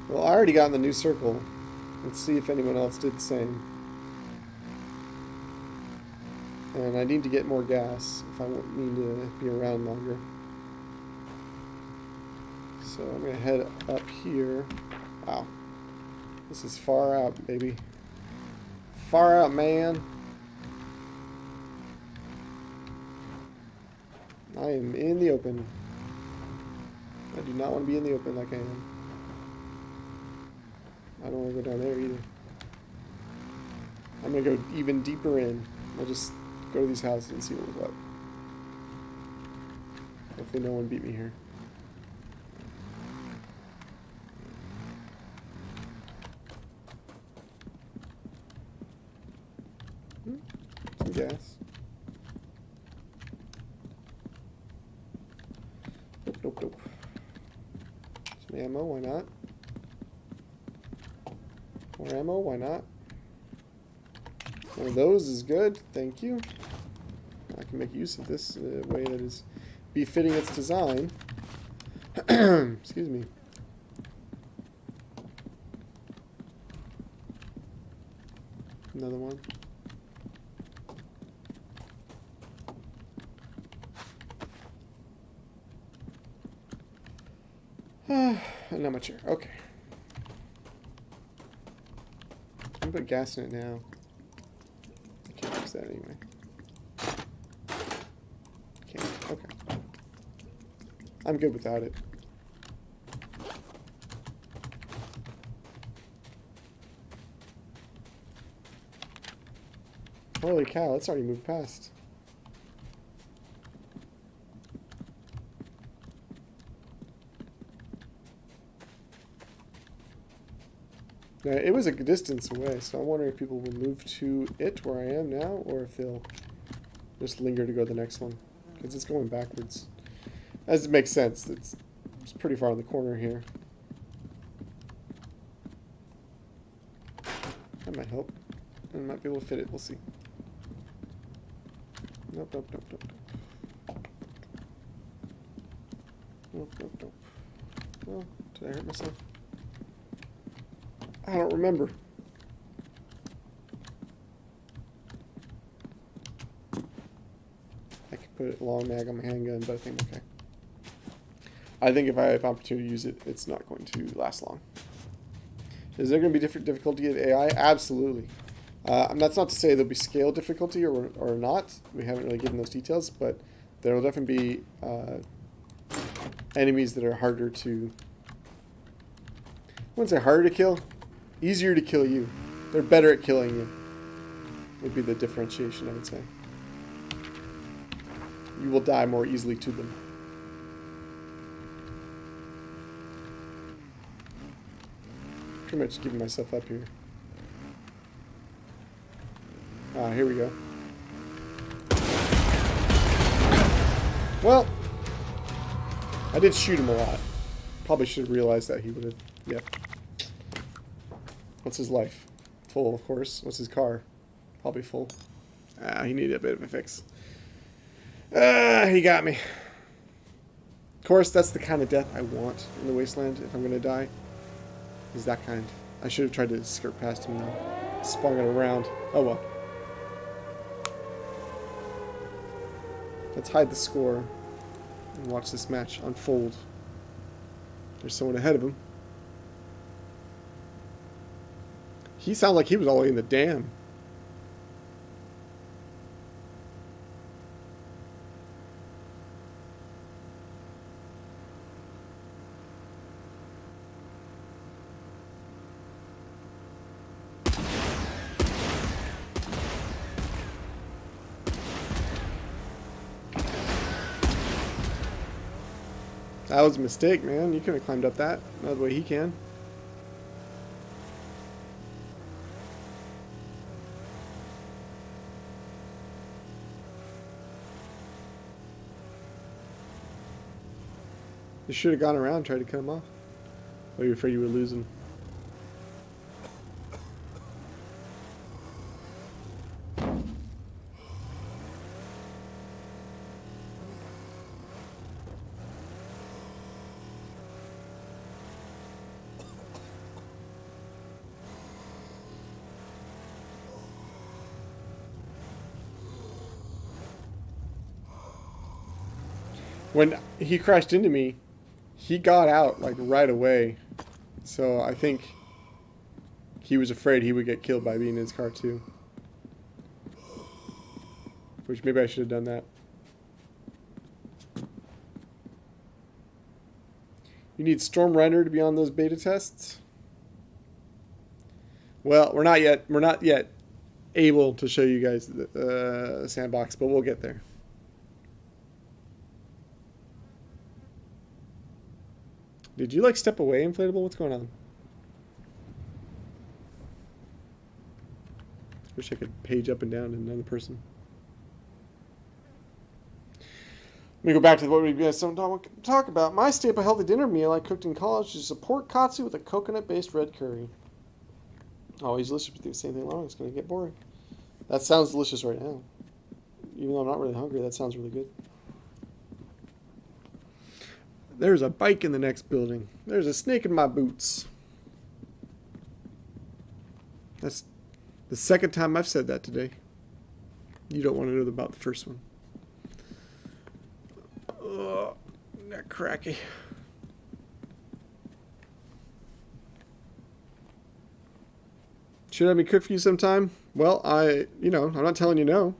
Well, I already got in the new circle. Let's see if anyone else did the same. And I need to get more gas if I need to be around longer. So I'm going to head up here. Wow. This is far out, baby. Far out, man. I am in the open. I do not want to be in the open like I am. I don't want to go down there either. I'm going to go even deeper in. I'll just go to these houses and see what was up. Hopefully no one beat me here. Some gas. Nope, nope, nope. Some ammo, why not? More ammo, why not? One of those is good, thank you. I can make use of this in a way that is befitting its design. Excuse me. Another one. Not much here. Okay. I'm gonna put gas in it now. I can't use that anyway. Can't. Okay. I'm good without it. Holy cow, that's already moved past. Now, it was a distance away, so I'm wondering if people will move to it where I am now, or if they'll just linger to go to the next one. Because it's going backwards. As it makes sense. It's pretty far in the corner here. That might help. I might be able to fit it. We'll see. Nope, nope, nope, nope, nope. Nope, nope, nope. Oh, did I hurt myself? I don't remember. I could put a long mag on my handgun, but I think okay. I think if I have opportunity to use it, it's not going to last long. Is there going to be different difficulty of AI? Absolutely. That's not to say there'll be scale difficulty or not. We haven't really given those details, but there will definitely be enemies that are harder to... I wouldn't say harder to kill. Easier to kill you. They're better at killing you. Would be the differentiation, I would say. You will die more easily to them. Pretty much giving myself up here. Ah, here we go. Well, I did shoot him a lot. Probably should have realized that he would have. Yep. What's his life? Full, of course. What's his car? Probably full. Ah, he needed a bit of a fix. Ah, he got me. Of course, that's the kind of death I want in the wasteland if I'm going to die. Is that kind. I should have tried to skirt past him now. Spun it around. Oh well. Let's hide the score and watch this match unfold. There's someone ahead of him. He sounded like he was all the way in the dam. That was a mistake, man. You couldn't have climbed up that. Not the way he can. You should have gone around and tried to cut him off. Or you're afraid you would lose him. When he crashed into me, he got out like right away. So I think he was afraid he would get killed by being in his car too. Which maybe I should have done that. You need Storm Runner to be on those beta tests? Well, we're not yet able to show you guys the sandbox, but we'll get there. Did you like step away, Inflatable? What's going on? Wish I could page up and down in another person. Let me go back to what we guys talk about. My staple healthy dinner meal I cooked in college is a pork katsu with a coconut-based red curry. Always delicious, but the same thing long. It's going to get boring. That sounds delicious right now. Even though I'm not really hungry, that sounds really good. There's a bike in the next building. There's a snake in my boots. That's the second time I've said that today. You don't want to know about the first one. Ugh, neck cracky. Should I be cook for you sometime? Well, I'm not telling you no.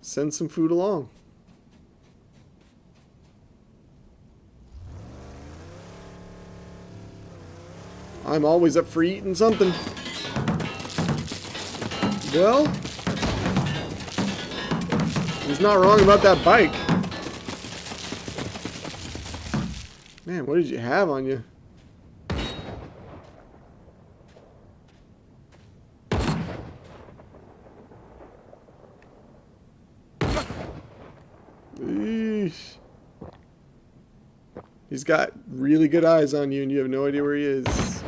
Send some food along. I'm always up for eating something. Well, he's not wrong about that bike. Man, what did you have on you? Eesh. He's got really good eyes on you and you have no idea where he is.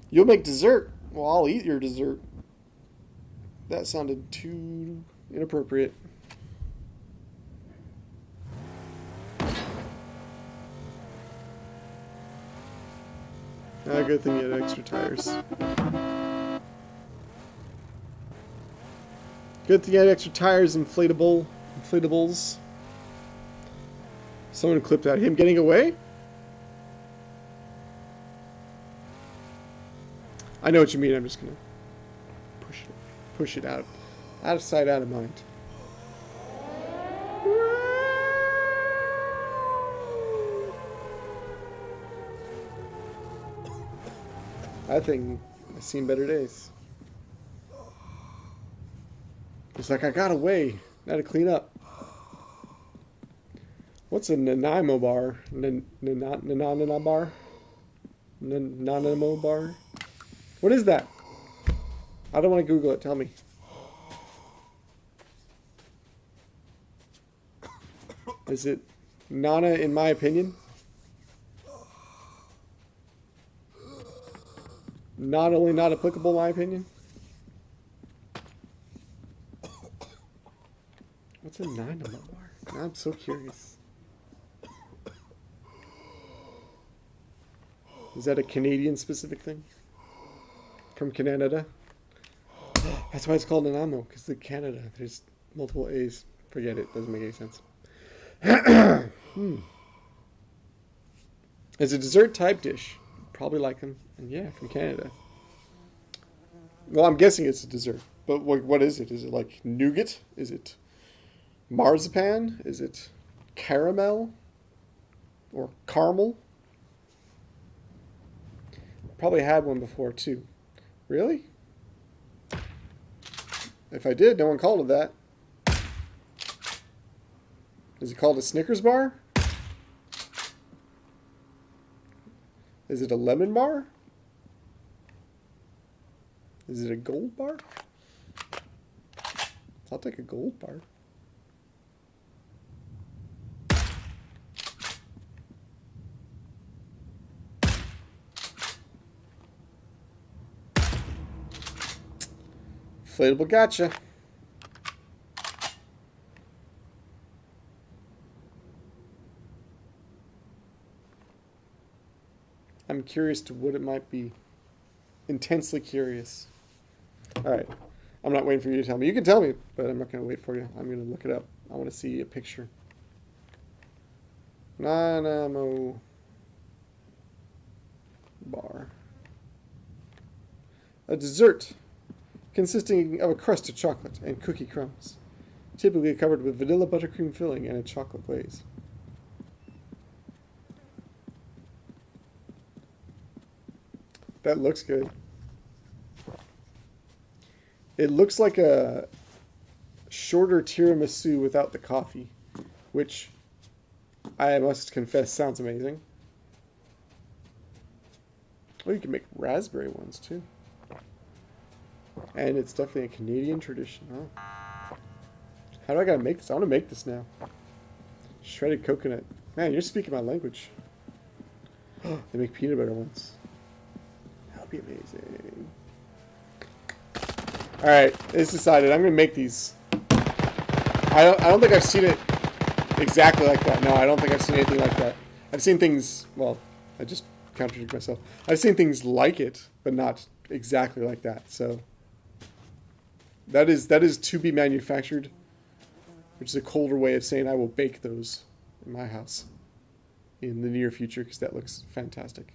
You'll make dessert. Well, I'll eat your dessert. That sounded too inappropriate. Good thing you had extra tires. Good thing you had extra tires, inflatables. Someone clipped out him getting away? I know what you mean. I'm just gonna push it out of sight, out of mind. That thing has seen better days. It's like I got away. Now to clean up. What's a Nanaimo bar? Nanaimo bar? Nanaimo bar? What is that? I don't want to Google it. Tell me. Is it Nana in my opinion? Not only not applicable in my opinion. What's a Nanaimo bar? Now I'm so curious. Is that a Canadian specific thing? From Canada? That's why it's called Nanaimo, because the Canada. There's multiple A's. Forget it. Doesn't make any sense. It's a dessert type dish. Probably like them. And yeah, from Canada. Well, I'm guessing it's a dessert. But what is it? Is it like nougat? Is it marzipan? Is it caramel? Or caramel? Probably had one before too. Really? If I did, no one called it that. Is it called a Snickers bar? Is it a lemon bar? Is it a gold bar? I'll take a gold bar. Inflatable gotcha. I'm curious to what it might be. Intensely curious. Alright. I'm not waiting for you to tell me. You can tell me, but I'm not going to wait for you. I'm going to look it up. I want to see a picture. Nanaimo bar. A dessert consisting of a crust of chocolate and cookie crumbs, typically covered with vanilla buttercream filling and a chocolate glaze. That looks good. It looks like a shorter tiramisu without the coffee, which I must confess sounds amazing. Oh, you can make raspberry ones too. And it's definitely a Canadian tradition, huh? How do I gotta make this? I want to make this now. Shredded coconut. Man, you're speaking my language. They make peanut butter ones. That would be amazing. Alright, it's decided. I'm gonna make these. I don't think I've seen it exactly like that. No, I don't think I've seen anything like that. I've seen things, well, I just contradict myself. I've seen things like it, but not exactly like that. So that is to be manufactured, which is a colder way of saying I will bake those in my house in the near future, because that looks fantastic.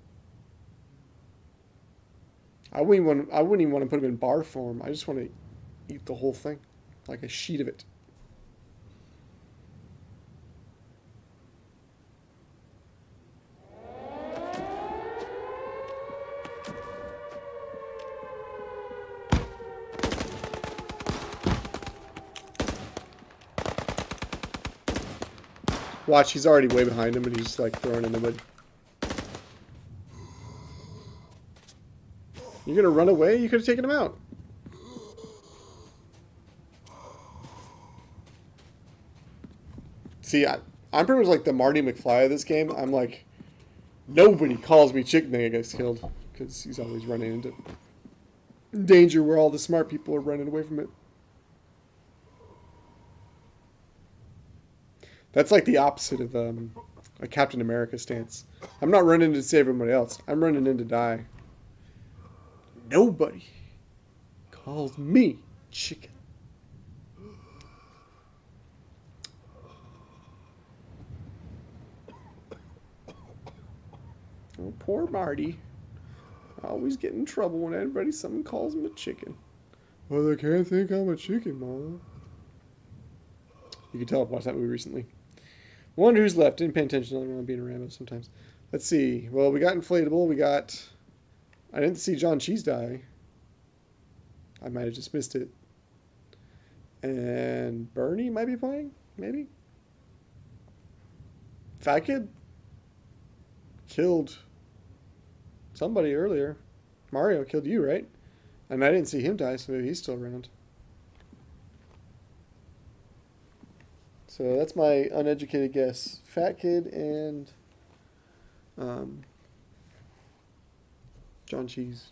I wouldn't even want to put them in bar form. I just want to eat the whole thing, like a sheet of it. Watch, he's already way behind him, and he's like throwing in the wood. You're gonna run away? You could have taken him out. See, I'm pretty much like the Marty McFly of this game. I'm like, nobody calls me chicken that gets killed because he's always running into danger where all the smart people are running away from it. That's like the opposite of a Captain America stance. I'm not running to save everybody else. I'm running in to die. Nobody calls me chicken. Oh, poor Marty. I always get in trouble when someone calls him a chicken. Well, they can't think I'm a chicken, Mom. You can tell I've watched that movie recently. Wonder who's left. Didn't pay attention to them being a Rambo sometimes. Let's see. Well, we got Inflatable. We got... I didn't see John Cheese die. I might have just missed it. And Bernie might be playing? Maybe? Fat Kid? Killed somebody earlier. Mario killed you, right? And I didn't see him die, so maybe he's still around. So that's my uneducated guess. Fat Kid and John Cheese.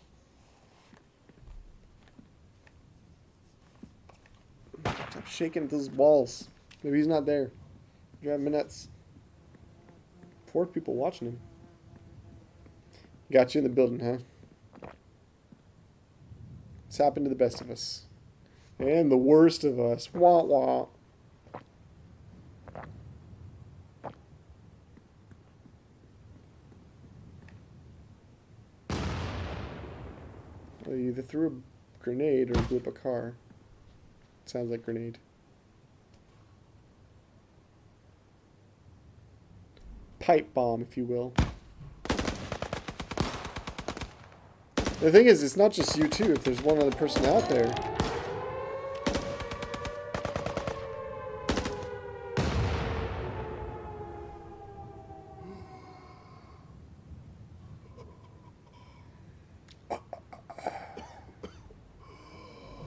Stop shaking those balls. Maybe he's not there. Driving me nuts. Poor people watching him. Got you in the building, huh? It's happened to the best of us. And the worst of us. Wah wah. Well, you either threw a grenade or blew up a car. Sounds like grenade. Pipe bomb, if you will. The thing is, it's not just you too. If there's one other person out there.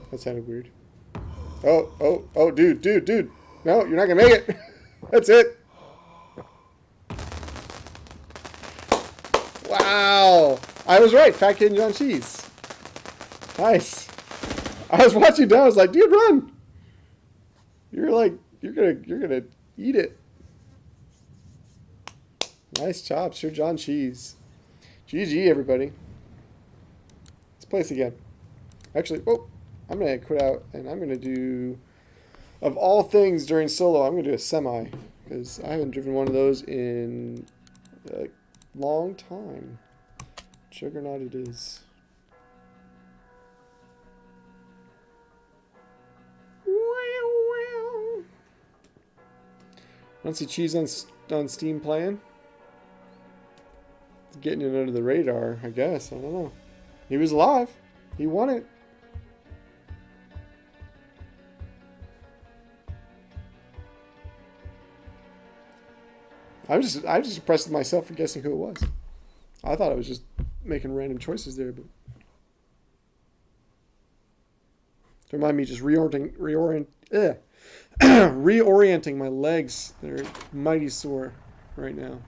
That sounded weird. Oh, dude. No, you're not gonna make it. That's it. Wow. I was right. Fat Kid and John Cheese. Nice. I was watching down. I was like, dude, run. You're gonna eat it. Nice job, Sir John Cheese. GG, everybody. Let's play this again. Actually, I'm going to quit out, and I'm going to do, of all things during solo, I'm going to do a semi, because I haven't driven one of those in a long time. Juggernaut it is. I don't see Cheese on Steam playing. Getting it under the radar, I guess. I don't know. He was alive. He won it. I just impressed with myself for guessing who it was. I thought I was just making random choices there, but don't mind me just reorienting my legs. They're mighty sore right now.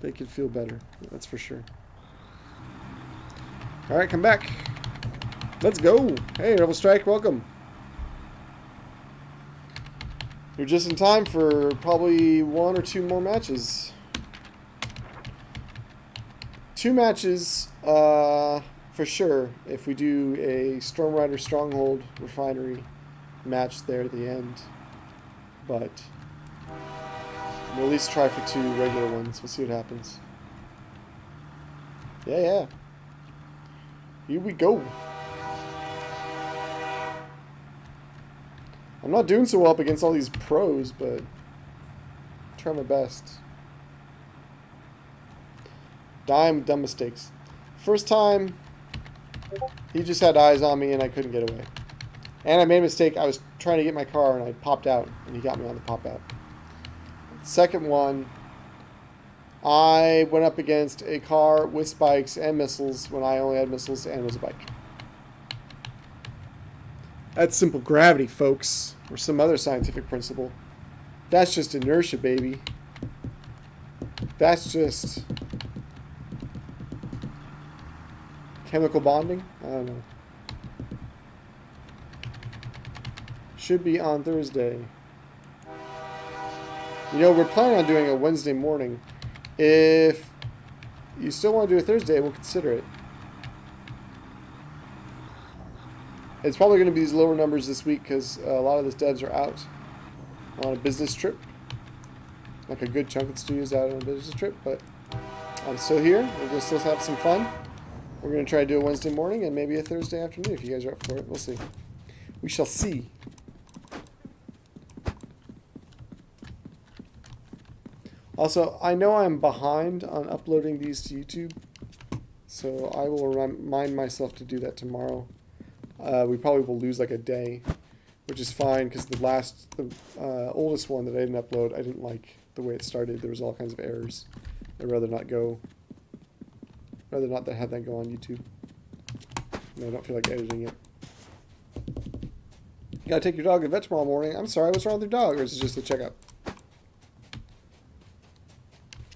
They could feel better, that's for sure. All right, come back. Let's go. Hey, Rebel Strike, welcome. You're just in time for probably 1 or 2 more matches. 2 matches, for sure, if we do a Storm Rider Stronghold Refinery match there at the end. But we'll at least try for 2 regular ones. We'll see what happens. Yeah. Here we go. I'm not doing so well up against all these pros, but I try my best. Dumb mistakes. First time, he just had eyes on me and I couldn't get away. And I made a mistake. I was trying to get my car and I popped out and he got me on the pop out. Second one, I went up against a car with spikes and missiles when I only had missiles and was a bike. That's simple gravity, folks, or some other scientific principle. That's just inertia, baby. That's just chemical bonding? I don't know. Should be on Thursday. You know, we're planning on doing a Wednesday morning. If you still want to do a Thursday, we'll consider it. It's probably going to be these lower numbers this week because a lot of the devs are out on a business trip. Like a good chunk of the studio's out on a business trip, but I'm still here. We're going to still have some fun. We're going to try to do a Wednesday morning and maybe a Thursday afternoon if you guys are up for it. We'll see. We shall see. Also, I know I'm behind on uploading these to YouTube, so I will remind myself to do that tomorrow. We probably will lose like a day, which is fine because the oldest one that I didn't upload, I didn't like the way it started. There was all kinds of errors. I'd rather not have that go on YouTube. And I don't feel like editing it. You gotta take your dog to the vet tomorrow morning. I'm sorry, what's wrong with your dog? Or is it just a checkup?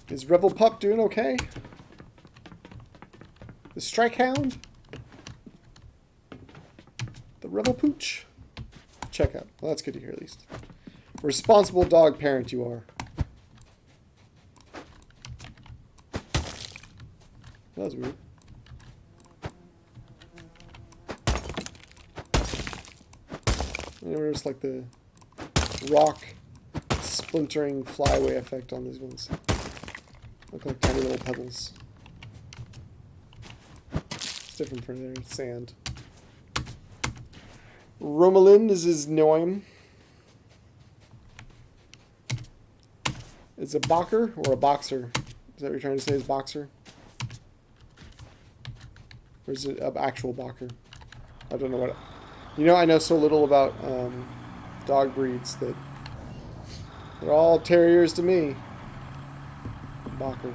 Is Rebel Pup doing okay? The Strike Hound? The Rebel Pooch? Checkup. Well, that's good to hear at least. Responsible dog parent you are. That was weird. And there's like the rock splintering flyaway effect on these ones. Look like tiny little pebbles. It's different from their sand. Romalin is his name. It's a bocker or a boxer? Is that what you're trying to say is boxer? Or is it an actual bocker? I don't know what... You know, I know so little about dog breeds that they're all terriers to me. Bocker.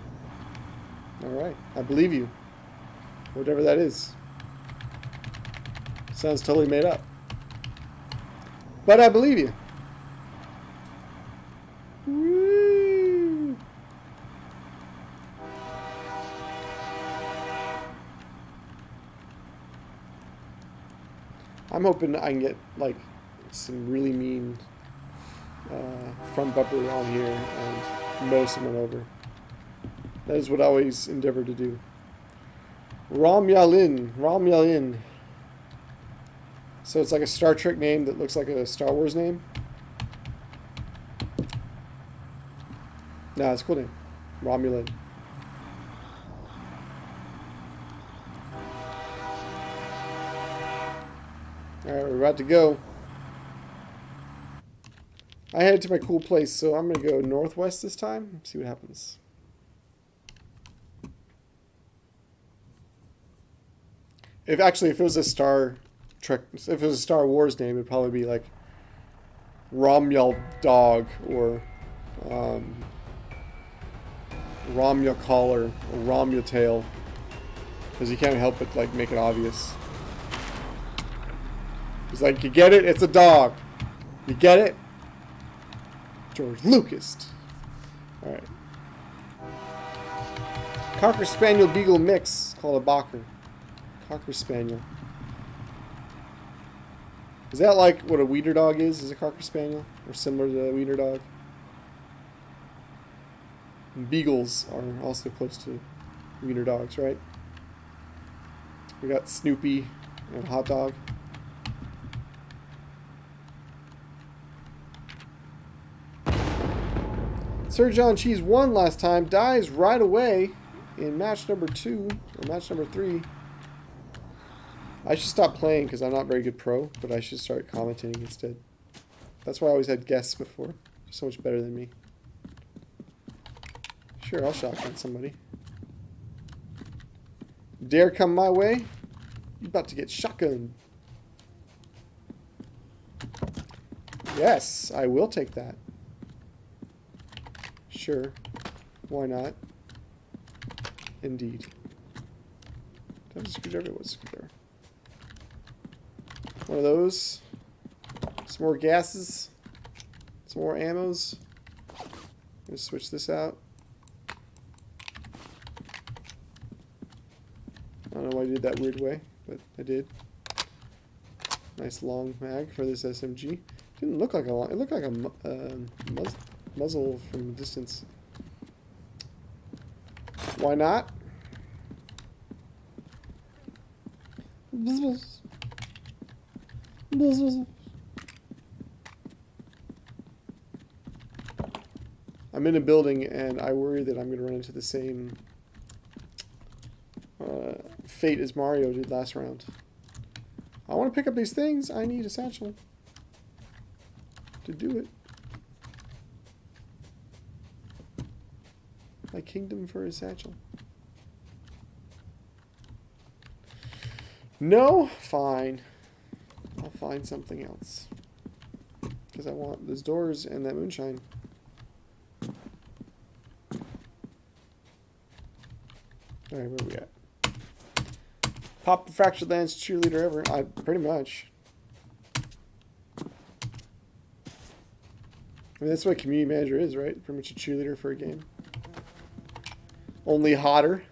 Alright, I believe you. Whatever that is. Sounds totally made up. But I believe you. Woo. I'm hoping I can get like some really mean front bumper on here and mow someone over. That is what I always endeavor to do. Romulin. So it's like a Star Trek name that looks like a Star Wars name. Nah, it's a cool name. Romulan. Alright, we're about to go. I headed to my cool place, so I'm going to go northwest this time. See what happens. If it was a Star Trek, if it was a Star Wars name, it'd probably be like Romul Dog or Romul Collar or Romul Tail, because you can't help but like make it obvious. He's like, you get it? It's a dog. You get it? George Lucas. All right. Cocker Spaniel Beagle mix called a Bocker. Cocker Spaniel. Is that like what a wiener dog is? Is a Cocker Spaniel? Or similar to a wiener dog? And beagles are also close to wiener dogs, right? We got Snoopy and Hot Dog. Sir John Cheese won last time. Dies right away in match number 2 or match number 3. I should stop playing because I'm not very good pro, but I should start commentating instead. That's why I always had guests before. They're so much better than me. Sure, I'll shotgun somebody. Dare come my way? You're about to get shotgunned. Yes, I will take that. Sure. Why not? Indeed. That was a screwdriver. What's a screwdriver? One of those. Some more gases. Some more ammos. Let's switch this out. I don't know why I did that weird way, but I did. Nice long mag for this SMG. Didn't look like a long. It looked like a muzzle from a distance. Why not? I'm in a building and I worry that I'm going to run into the same fate as Mario did last round. I want to pick up these things. I need a satchel to do it. My kingdom for a satchel. No? Fine. I'll find something else. Because I want those doors and that moonshine. Alright, where are we at? Pop the Fractured Lands cheerleader ever. Pretty much. I mean, that's what a community manager is, right? Pretty much a cheerleader for a game. Only hotter.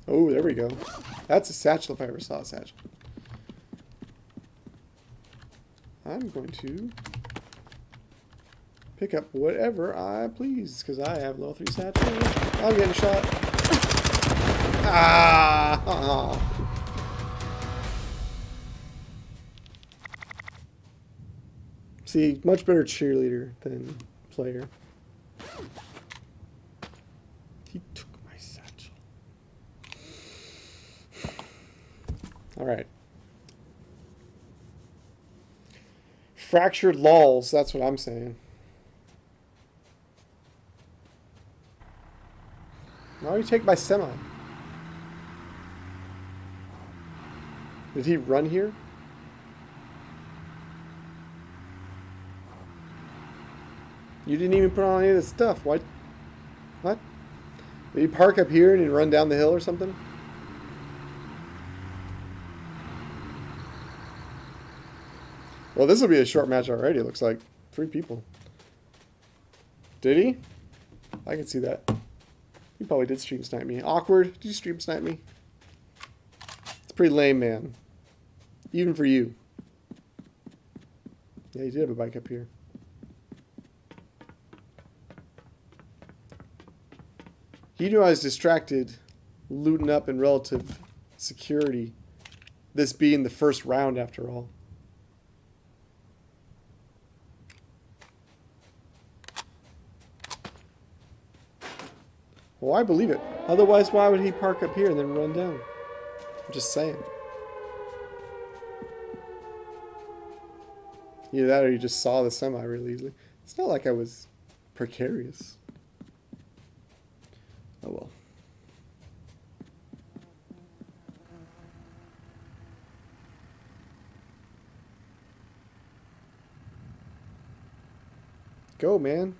Oh, there we go. That's a satchel if I ever saw a satchel. I'm going to pick up whatever I please, because I have level 3 satchel. I'm getting shot. Ah! See, much better cheerleader than player. He took my satchel. Alright. Fractured lulls, that's what I'm saying. Why do you take my semi? Did he run here? You didn't even put on any of this stuff. What? What? Did he park up here and run down the hill or something? Well, this will be a short match already. It looks like 3 people. Did he? I can see that. He probably did stream snipe me. Awkward. Did you stream snipe me? It's pretty lame, man. Even for you. Yeah, you did have a bike up here. He knew I was distracted, looting up in relative security. This being the first round, after all. Well, I believe it. Otherwise, why would he park up here and then run down? I'm just saying. Either that or you just saw the semi really easily. It's not like I was precarious. Oh well. Go, man.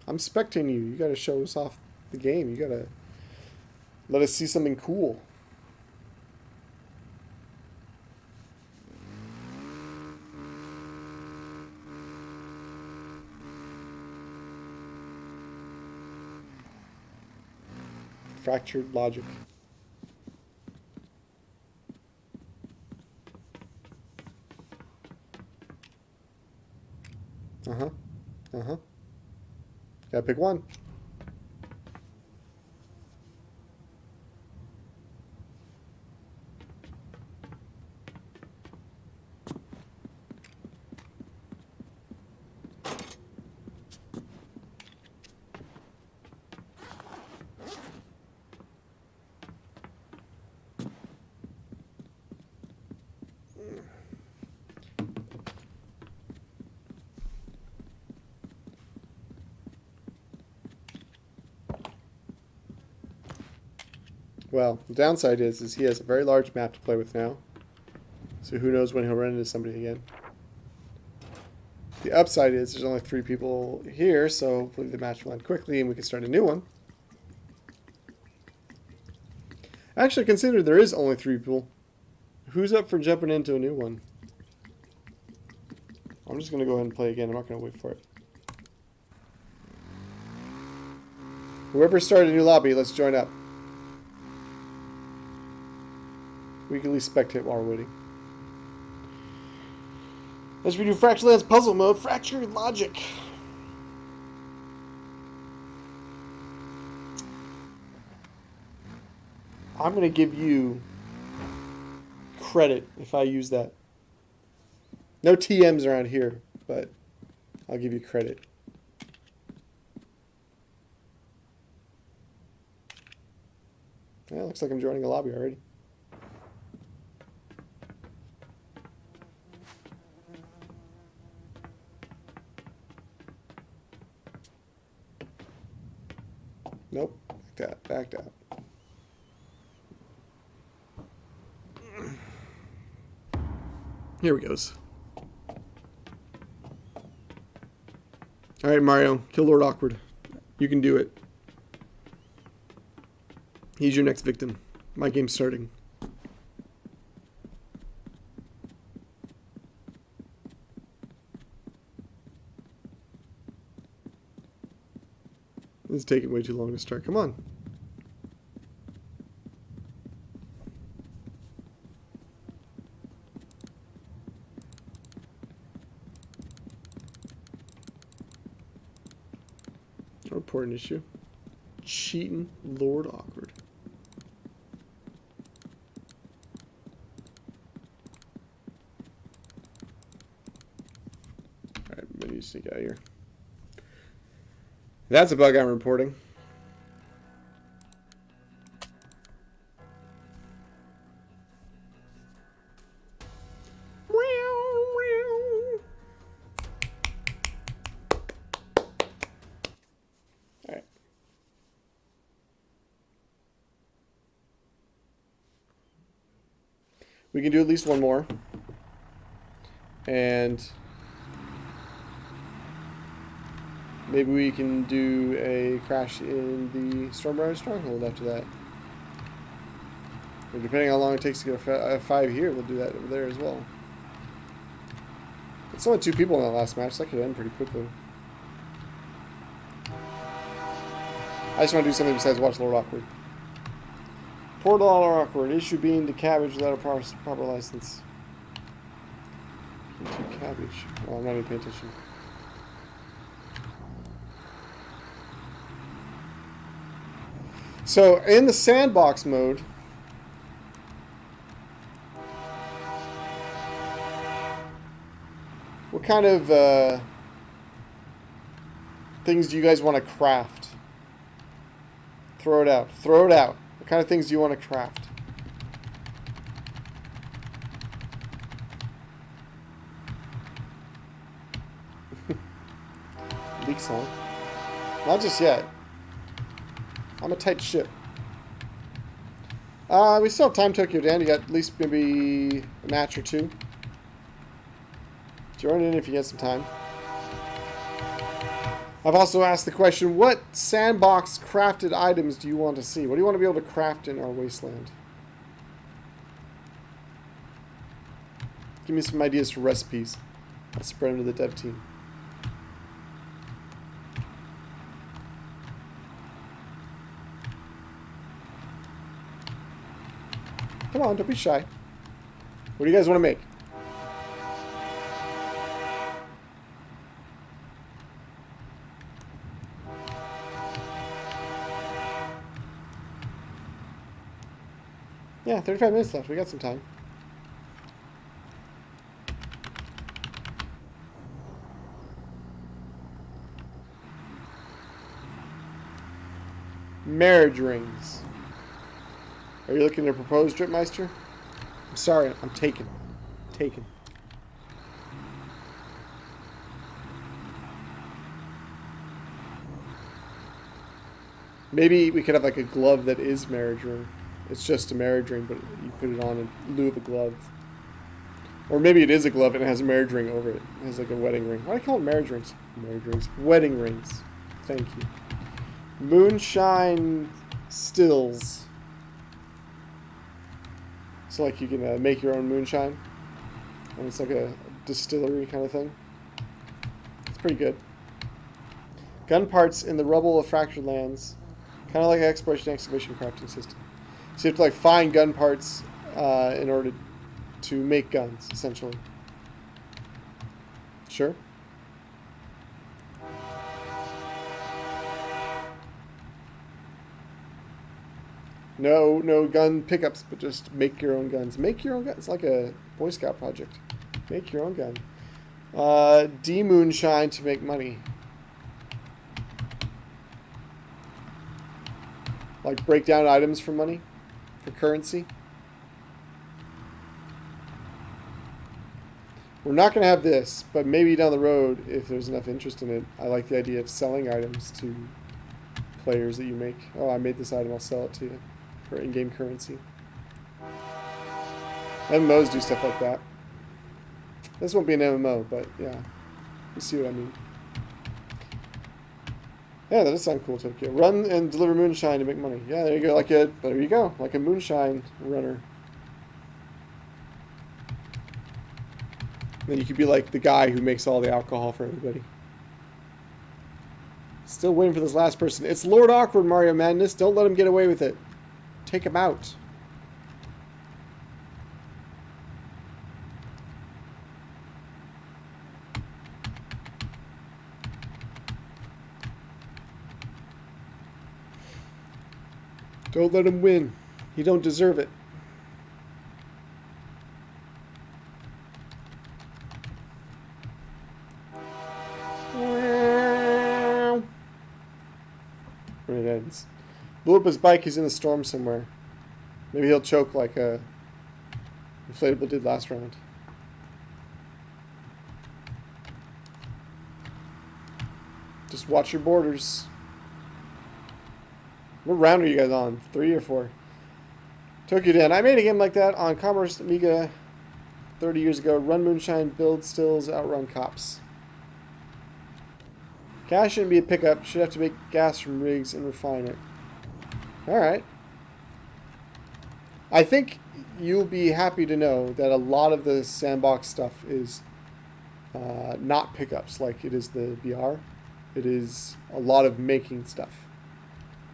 I'm spectating you. You gotta show us off the game. You gotta let us see something cool. Fractured logic. Uh-huh. Uh-huh. Gotta pick one. Well, the downside is he has a very large map to play with now. So who knows when he'll run into somebody again. The upside is there's only 3 people here, so hopefully the match will end quickly and we can start a new one. Actually, consider there is only 3 people. Who's up for jumping into a new one? I'm just going to go ahead and play again. I'm not going to wait for it. Whoever started a new lobby, let's join up. We can at least spectate while we're waiting. Let's redo Fractured Lands puzzle mode. Fractured logic. I'm going to give you credit if I use that. No TMs around here, but I'll give you credit. Yeah, looks like I'm joining a lobby already. Nope, backed out. Here we goes. Alright, Mario, kill Lord Awkward. You can do it. He's your next victim. My game's starting. This is taking way too long to start. Come on. Report an issue. Cheating Lord Awkward. Alright, maybe you sneak out of here. That's a bug I'm reporting. Alright. We can do at least one more. And maybe we can do a crash in the Stormbriar Stronghold after that. Or depending on how long it takes to get a 5 here, we'll do that over there as well. It's only 2 people in that last match, so that could end pretty quickly. I just want to do something besides watch Lord Awkward. Poor Lord Awkward. Issue being the cabbage without a proper license. Into cabbage. Oh, I'm not even paying attention. So, in the sandbox mode, what kind of things do you guys want to craft? Throw it out. Throw it out. What kind of things do you want to craft? Leak song. Not just yet. I'm a tight ship. We still have time, Tokyo Dan. You got at least maybe a match or 2. Join in if you get some time. I've also asked the question, what sandbox crafted items do you want to see? What do you want to be able to craft in our wasteland? Give me some ideas for recipes. I'll spread them to the dev team. Come on, don't be shy. What do you guys want to make? Yeah, 35 minutes left. We got some time. Marriage rings. Are you looking to propose, Dripmeister? I'm sorry, I'm taken. Taken. Maybe we could have like a glove that is marriage ring. It's just a marriage ring, but you put it on in lieu of a glove. Or maybe it is a glove and it has a marriage ring over it. It has like a wedding ring. Why do I call it marriage rings? Marriage rings. Wedding rings. Thank you. Moonshine stills. So like you can make your own moonshine. And it's like a distillery kind of thing. It's pretty good. Gun parts in the rubble of fractured lands. Kind of like an exploration excavation crafting system. So you have to like find gun parts in order to make guns, essentially. Sure. No gun pickups, but just make your own guns. Make your own guns. It's like a Boy Scout project. Make your own gun. De-moonshine to make money. Like break down items for money, for currency. We're not going to have this, but maybe down the road, if there's enough interest in it, I like the idea of selling items to players that you make. Oh, I made this item, I'll sell it to you for in-game currency. MMOs do stuff like that. This won't be an MMO, but yeah, you see what I mean. Yeah, that does sound cool, Tokyo. Run and deliver moonshine to make money. Yeah, there you go. There you go. Like a moonshine runner. Then you could be like the guy who makes all the alcohol for everybody. Still waiting for this last person. It's Lord Awkward, Mario Madness. Don't let him get away with it. Take him out. Don't let him win. He don't deserve it. When it ends. Blew up his bike, he's in a storm somewhere. Maybe he'll choke like a inflatable did last round. Just watch your borders. What round are you guys on? 3 or 4? Tokyo Dan. I made a game like that on Commerce Amiga 30 years ago. Run moonshine, build stills, outrun cops. Gas shouldn't be a pickup. Should have to make gas from rigs and refine it. Alright. I think you'll be happy to know that a lot of the sandbox stuff is not pickups like it is the VR. It is a lot of making stuff.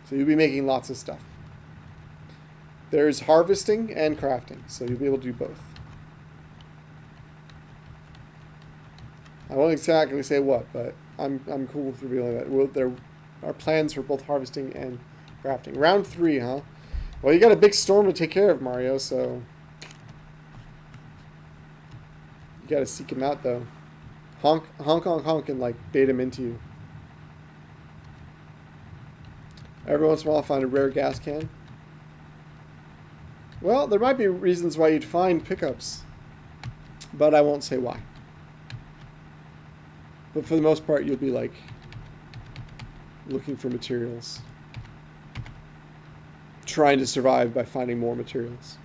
So you'll be making lots of stuff. There's harvesting and crafting, so you'll be able to do both. I won't exactly say what, but I'm cool with revealing that. There are plans for both harvesting and crafting. Round 3, huh? Well, you got a big storm to take care of, Mario, so you got to seek him out, though. Honk, honk, honk, honk, and like bait him into you. Every once in a while, I'll find a rare gas can. Well, there might be reasons why you'd find pickups, but I won't say why. But for the most part, you'll be like looking for materials, trying to survive by finding more materials,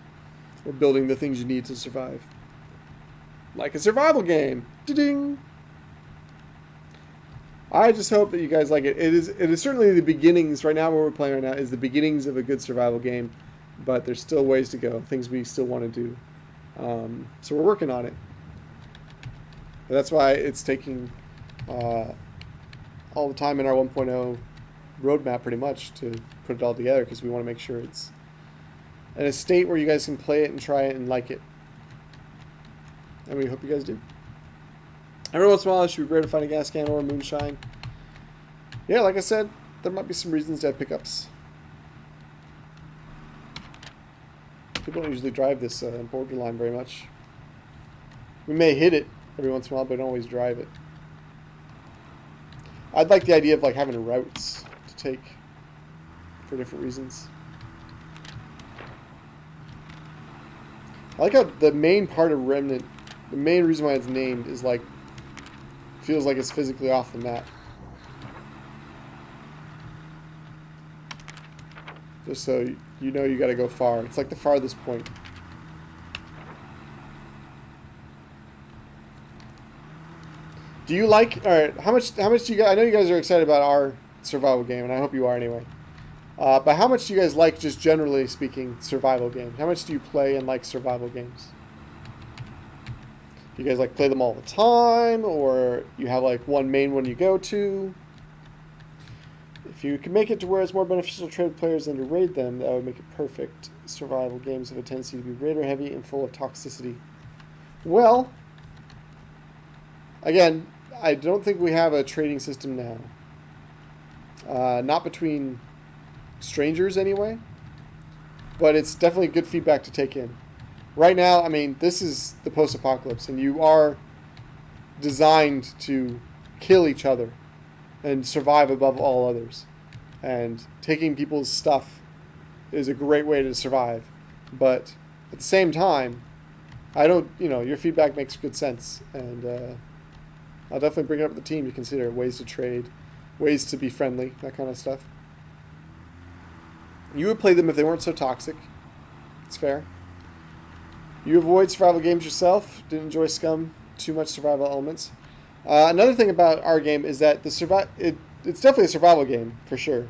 or building the things you need to survive, like a survival game. Ding. I just hope that you guys like it. It is certainly the beginnings. Right now, what we're playing right now is the beginnings of a good survival game, but there's still ways to go. Things we still want to do. So we're working on it. But that's why it's taking all the time in our 1.0 roadmap, pretty much, to put it all together, because we want to make sure it's in a state where you guys can play it and try it and like it. And we hope you guys do. Every once in a while, it should be rare to find a gas can or a moonshine. Yeah, like I said, there might be some reasons to have pickups. People don't usually drive this borderline very much. We may hit it every once in a while, but don't always drive it. I'd like the idea of like having routes to take for different reasons. I like how the main part of Remnant, the main reason why it's named is like, feels like it's physically off the map. Just so you know you gotta go far. It's like the farthest point. Do you like? All right. How much do you guys? I know you guys are excited about our survival game, and I hope you are anyway. But how much do you guys like, just generally speaking, survival games? How much do you play and like survival games? You guys like play them all the time, or you have like one main one you go to? If you can make it to where it's more beneficial to trade players than to raid them, that would make it perfect. Survival games have a tendency to be raider heavy and full of toxicity. Well, again, I don't think we have a trading system now. Not between strangers anyway, but it's definitely good feedback to take in. Right now, I mean, this is the post-apocalypse, and you are designed to kill each other and survive above all others. And taking people's stuff is a great way to survive. But at the same time, your feedback makes good sense. And I'll definitely bring it up with the team to consider ways to trade, ways to be friendly, that kind of stuff. You would play them if they weren't so toxic. It's fair. You avoid survival games yourself. Didn't enjoy Scum. Too much survival elements. Another thing about our game is that it's definitely a survival game, for sure.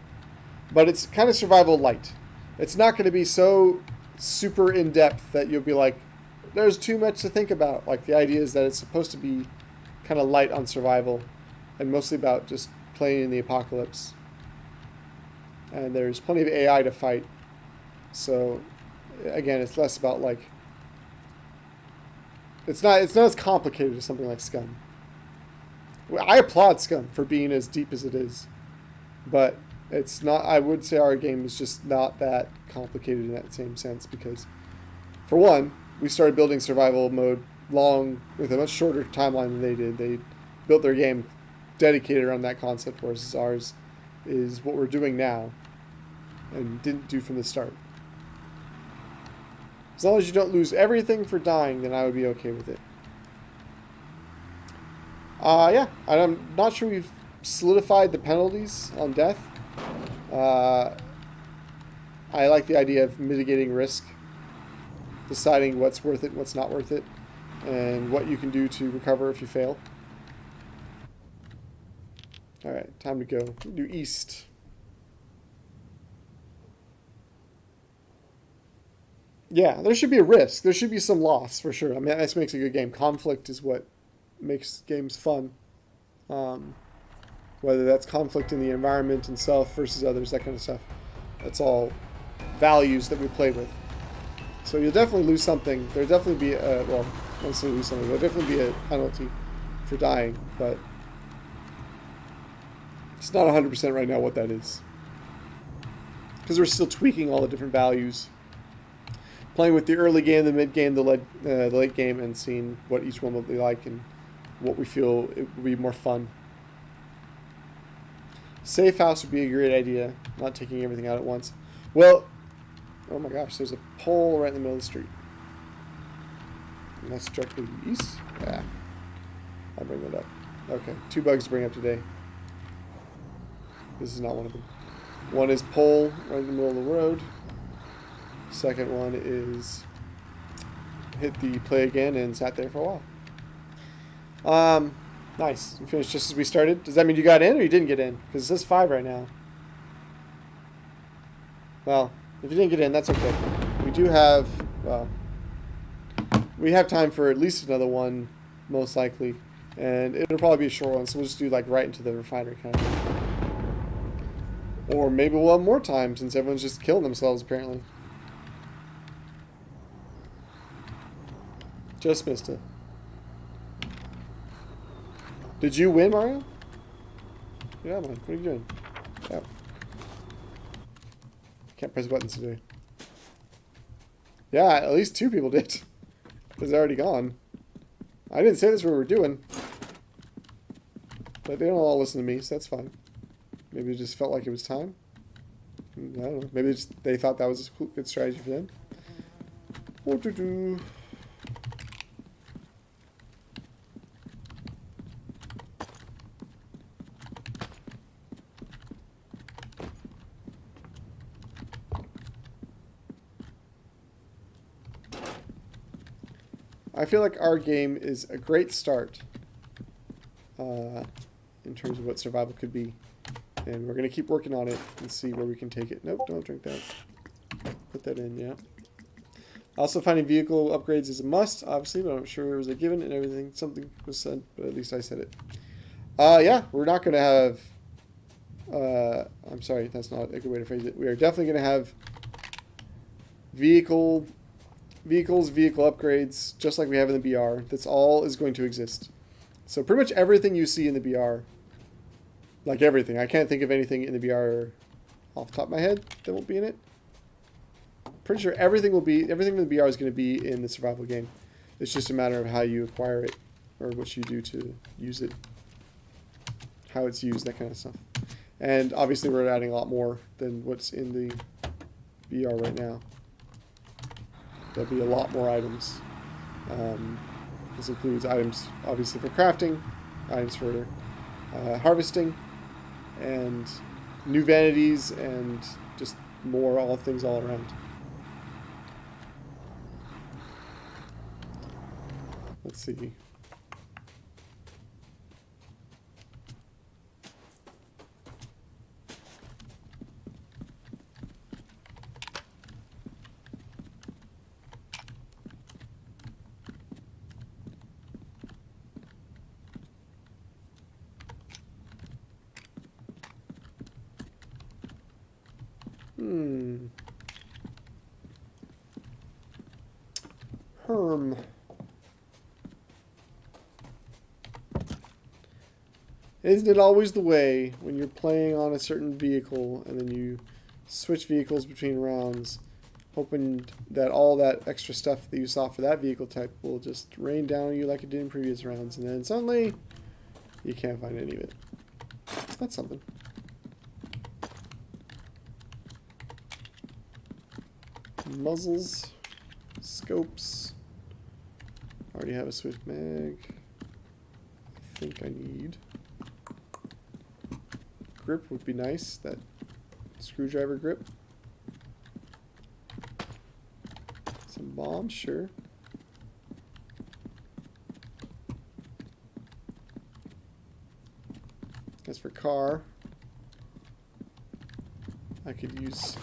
But it's kind of survival light. It's not going to be so super in-depth that you'll be like, there's too much to think about. Like, the idea is that it's supposed to be kind of light on survival and mostly about just playing in the apocalypse. And there's plenty of AI to fight. So, again, it's less about, like... It's not as complicated as something like Scum. I applaud Scum for being as deep as it is. But it's not... I would say our game is just not that complicated in that same sense. Because, for one, we started building survival mode with a much shorter timeline than they did. They built their game dedicated around that concept, whereas ours is what we're doing now and didn't do from the start. As long as you don't lose everything for dying, then I would be okay with it. Yeah, I'm not sure we've solidified the penalties on death. I like the idea of mitigating risk, deciding what's worth it and what's not worth it, and what you can do to recover if you fail. Alright, time to go. Do east. Yeah, there should be a risk. There should be some loss, for sure. I mean, that makes a good game. Conflict is what makes games fun. Whether that's conflict in the environment and self versus others, that kind of stuff. That's all values that we play with. So you'll definitely lose something. There'll definitely be a... Well, I won't say lose something. There'll definitely be a penalty for dying, but... It's not 100% right now what that is. Because we're still tweaking all the different values. Playing with the early game, the mid game, the late game, and seeing what each one will be like and what we feel it would be more fun. Safe house would be a great idea, not taking everything out at once. Well, oh my gosh, there's a pole right in the middle of the street. And that's directly east? Yeah. I'll bring that up. Okay, 2 bugs to bring up today. This is not one of them. One is pole right in the middle of the road. Second one is hit the play again and sat there for a while. Nice. You finished just as we started. Does that mean you got in or you didn't get in? Because it says 5 right now. Well, if you didn't get in, that's okay. We do have, well, we have time for at least another one, most likely. And it'll probably be a short one, so we'll just do like right into the refinery kind of thing. Or maybe we'll have more time since everyone's just killing themselves, apparently. Just missed it. Did you win, Mario? Yeah, man. What are you doing? Yeah. Can't press buttons today. Yeah, at least 2 people did. Because they're already gone. I didn't say this was what we were doing. But they don't all listen to me, so that's fine. Maybe it just felt like it was time. I don't know. Maybe they thought that was a cool, good strategy for them. What to do? I feel like our game is a great start. in terms of what survival could be. And we're going to keep working on it and see where we can take it. Nope, don't drink that. Put that in, yeah. Also, finding vehicle upgrades is a must, obviously, but I'm sure it was a given and everything. Something was said, but at least I said it. Yeah, we're not going to have... I'm sorry, that's not a good way to phrase it. We are definitely going to have vehicle upgrades, just like we have in the BR. That's all is going to exist. So pretty much everything you see in the BR, like everything. I can't think of anything in the BR off the top of my head that won't be in it. Pretty sure everything in the BR is going to be in the survival game. It's just a matter of how you acquire it, or what you do to use it, how it's used, that kind of stuff. And obviously we're adding a lot more than what's in the BR right now. There'll be a lot more items. This includes items obviously for crafting, items for harvesting, and new vanities, and just more all things all around. Let's see. Herm. Isn't it always the way when you're playing on a certain vehicle and then you switch vehicles between rounds, hoping that all that extra stuff that you saw for that vehicle type will just rain down on you like it did in previous rounds, and then suddenly you can't find any of it. That's something. Muzzles, scopes. Already have a swift mag. I think I need. Grip would be nice, that screwdriver grip. Some bombs, sure. As for car, I could use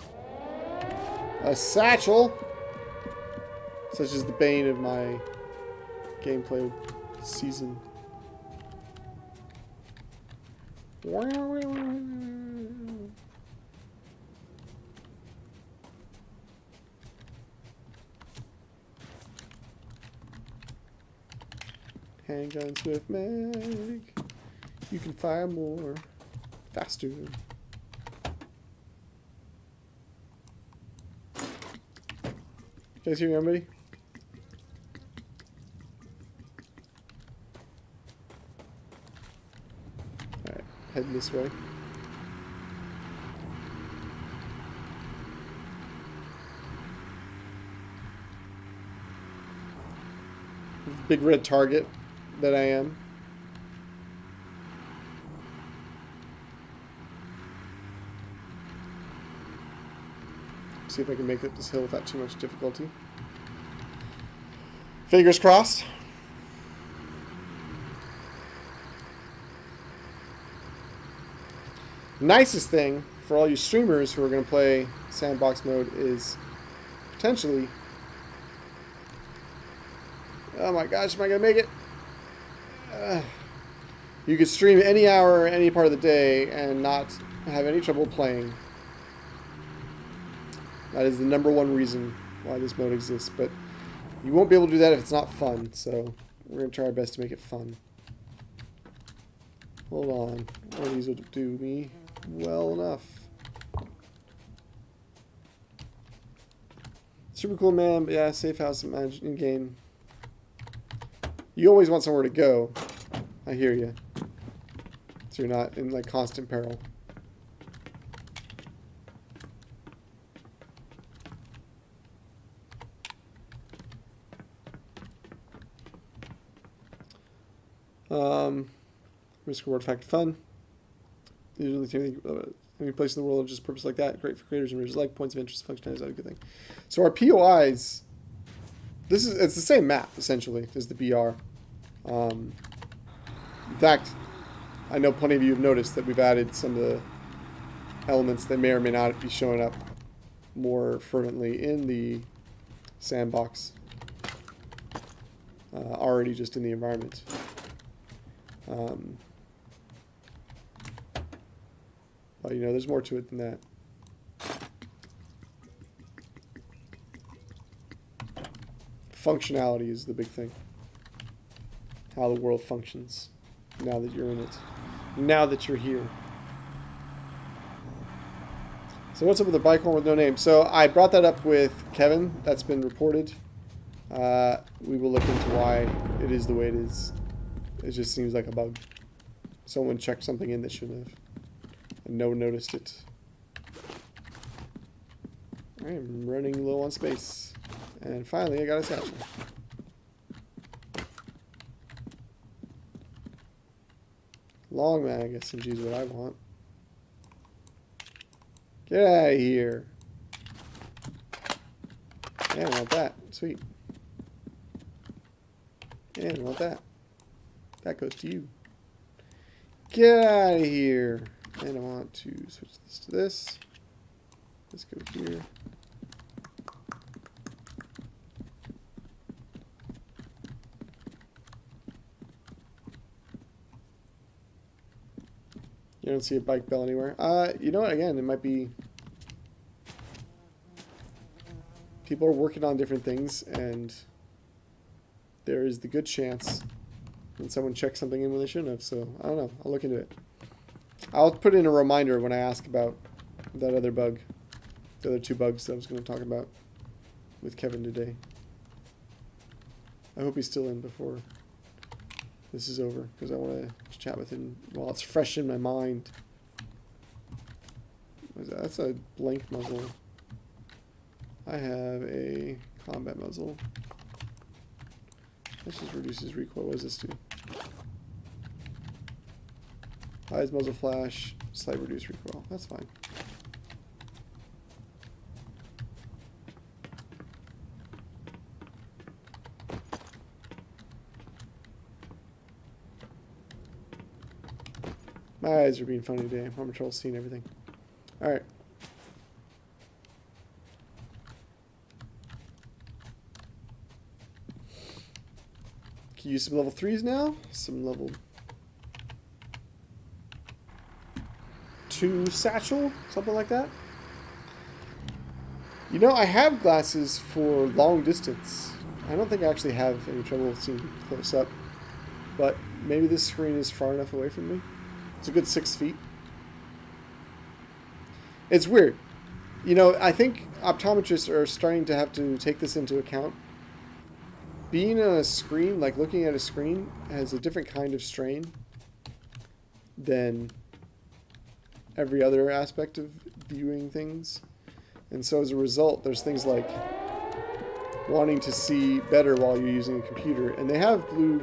a satchel, such as the bane of my gameplay season. Handgun swift mag. You can fire more faster. You guys hear me, everybody? Alright, heading this way. Big red target that I am. See if I can make it this hill without too much difficulty. Fingers crossed. Nicest thing for all you streamers who are going to play sandbox mode is potentially... Oh my gosh, am I going to make it? You could stream any hour, any part of the day, and not have any trouble playing. That is the #1 reason why this mode exists, but you won't be able to do that if it's not fun, so we're going to try our best to make it fun. Hold on. One of these will do me well enough. Super cool, man, but yeah, safe house managed in-game. You always want somewhere to go. I hear you. So you're not in, like, constant peril. Risk reward factor fun. Usually any place in the world of just purpose like that. Great for creators and readers like points of interest. Functionality is a good thing. So our POIs. It's the same map essentially as the BR. In fact, I know plenty of you have noticed that we've added some of the elements that may or may not be showing up more fervently in the sandbox. Already just in the environment. But you know, there's more to it than that. Functionality is the big thing. How the world functions now that you're in it. Now that you're here. So what's up with the bike horn with no name? So I brought that up with Kevin. That's been reported. We will look into why it is the way it is. It just seems like a bug. Someone checked something in that shouldn't have. And no one noticed it. I am running low on space. And finally I got a satchel. Long mag SMG is what I want. Get out of here. Yeah, I want that. Sweet. Yeah, I want that. That goes to you. Get out of here. And I want to switch this to this. Let's go here. You don't see a bike bell anywhere. You know what? Again, it might be people are working on different things, and there is the good chance that someone checked something in when they shouldn't have. So I don't know. I'll look into it. I'll put in a reminder when I ask about that other bug, the other two bugs that I was going to talk about with Kevin today. I hope he's still in before this is over, because I want to chat with him while it's fresh in my mind. What is that? That's a blank muzzle. I have a combat muzzle. This just reduces recoil. What does this do? Eyes muzzle flash, slight reduce recoil. That's fine. My eyes are being funny today. I'm having trouble seeing everything. Alright. Can use some level 3s now. Some level 2 satchel. Something like that. You know, I have glasses for long distance. I don't think I actually have any trouble seeing close up. But maybe this screen is far enough away from me. It's a good 6 feet. It's weird. You know, I think optometrists are starting to have to take this into account. Being on a screen, like looking at a screen, has a different kind of strain than every other aspect of viewing things. And so as a result, there's things like wanting to see better while you're using a computer. And they have blue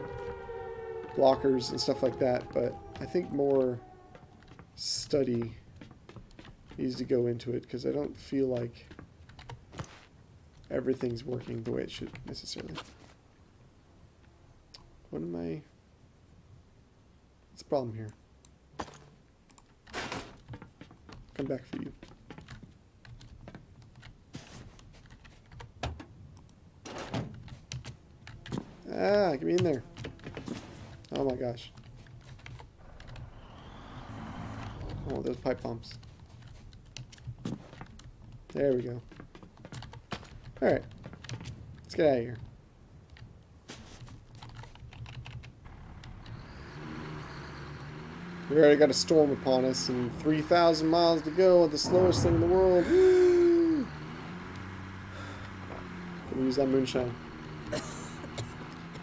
blockers and stuff like that, but I think more study needs to go into it, because I don't feel like everything's working the way it should necessarily. What am I... What's the problem here? Come back for you. Ah, get me in there. Oh my gosh. Oh, those pipe bombs. There we go. Alright. Let's get out of here. We already got a storm upon us and 3,000 miles to go at the slowest thing in the world. Woo! Gonna use that moonshine.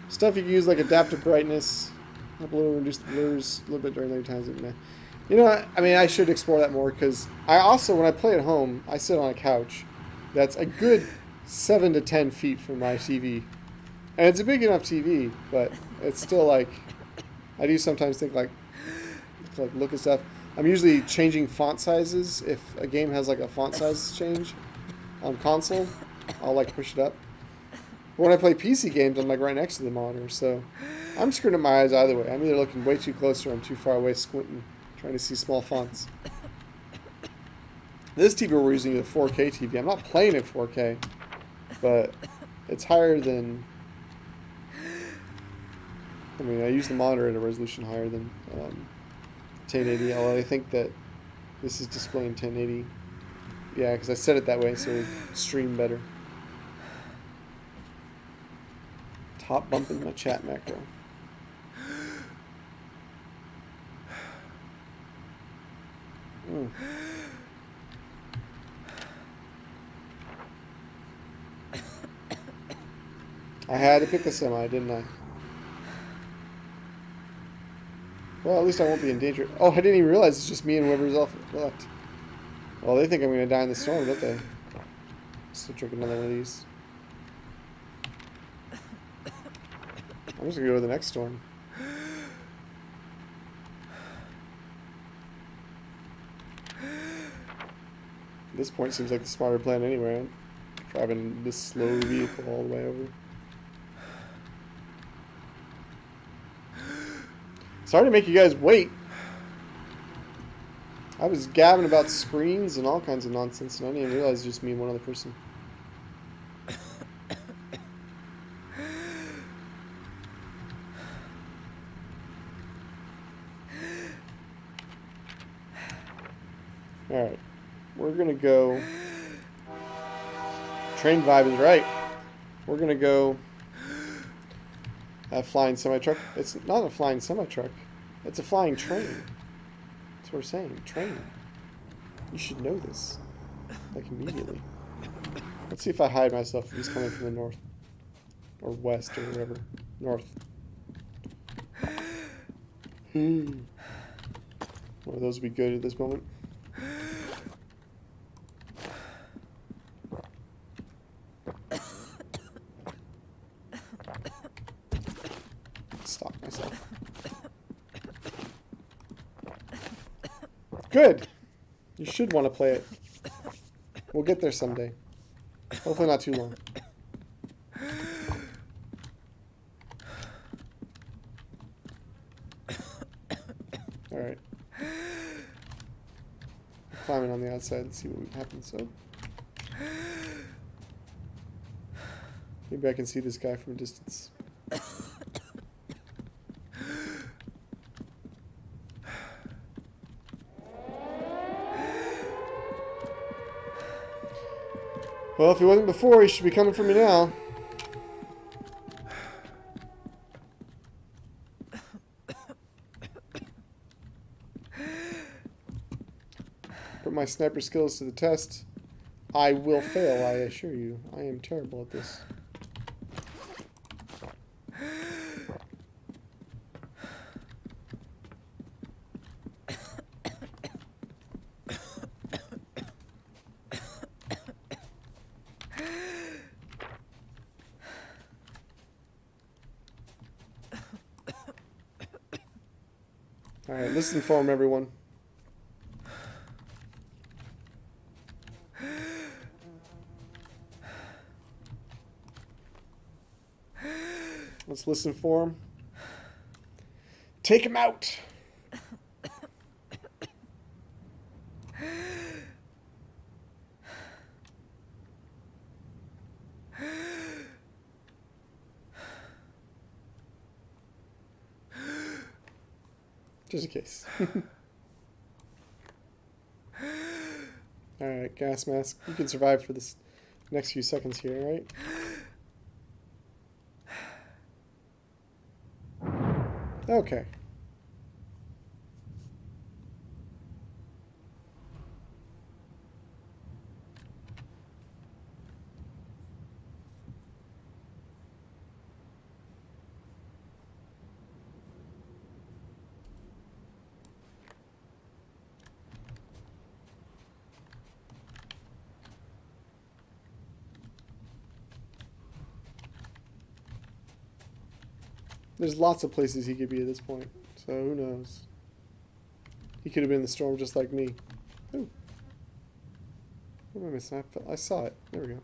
Stuff you can use like adaptive brightness. Help a little reduce the blurs a little bit during later times. You know, I mean, I should explore that more, because I also, when I play at home, I sit on a couch that's a good 7 to 10 feet from my TV. And it's a big enough TV, but it's still like, I do sometimes think like look at stuff. I'm usually changing font sizes. If a game has like a font size change on console, I'll like push it up. But when I play PC games, I'm like right next to the monitor, so I'm screwing up my eyes either way. I'm either looking way too close or I'm too far away squinting, trying to see small fonts. This TV we're using is a 4K TV. I'm not playing in 4K, but it's higher than... I mean, I use the monitor at a resolution higher than 1080, although I think that this is displaying 1080. Yeah, because I set it that way so it would stream better. Top bumping my chat macro. I had to pick a semi, didn't I? Well, at least I won't be in danger. Oh, I didn't even realize it's just me and whoever's left. Well, they think I'm going to die in the storm, don't they? Still drink another one of these. I'm just going to go to the next storm. At this point, it seems like the smarter plan anyway. I'm driving this slow vehicle all the way over. Sorry to make you guys wait. I was gabbing about screens and all kinds of nonsense, and I didn't even realize it's just me and one other person. Alright. We're gonna go... Train vibe is right. We're gonna go... A flying semi-truck. It's not a flying semi-truck. It's a flying train. That's what we're saying. Train. You should know this. Like, immediately. Let's see if I hide myself if he's coming from the north. Or west, or whatever. North. One of those would be good at this moment. Stop myself. Good! You should want to play it. We'll get there someday. Hopefully not too long. Alright. Climbing on the outside and see what happens. So maybe I can see this guy from a distance. Well, if he wasn't before, he should be coming for me now. Put my sniper skills to the test. I will fail, I assure you. I am terrible at this. Alright, listen for him, everyone. Let's listen for him. Take him out! Just in case. Alright, gas mask. You can survive for this next few seconds here, right? Okay. There's lots of places he could be at this point, so who knows? He could have been in the storm just like me. Ooh. What am I missing? I saw it. There we go.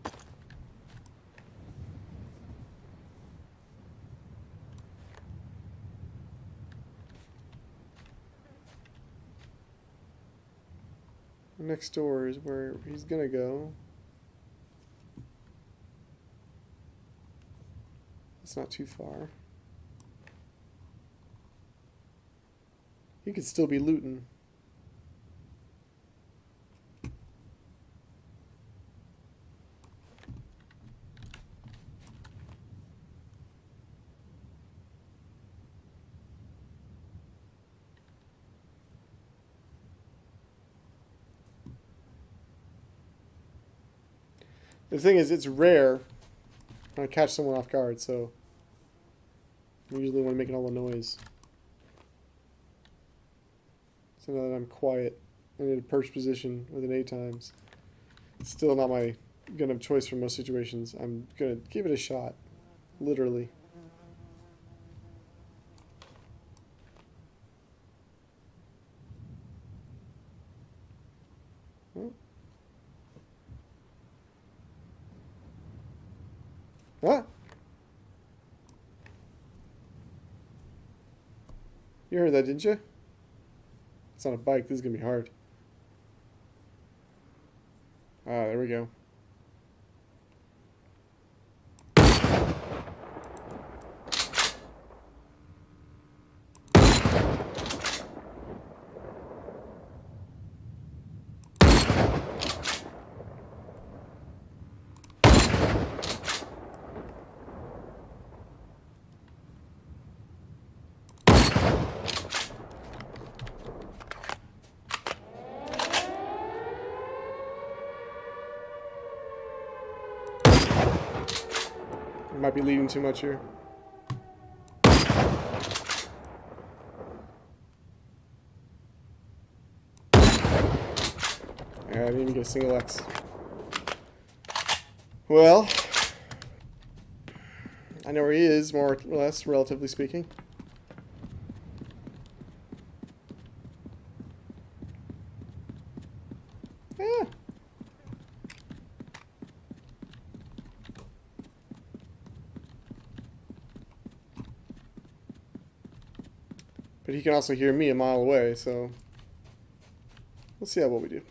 next door is where he's gonna go. It's not too far. He could still be looting. The thing is, it's rare when I catch someone off guard, so I'm usually the one making all the noise. So now that I'm quiet, I'm in a perch position with an 8 times. It's still not my gun of choice for most situations. I'm gonna give it a shot, literally. Oh. Ah! You heard that, didn't you? It's on a bike. This is going to be hard. Ah, there we go. Might be leaving too much here. I didn't even get a single X. Well, I know where he is, more or less, relatively speaking. Yeah. But he can also hear me a mile away, so we'll see what we do.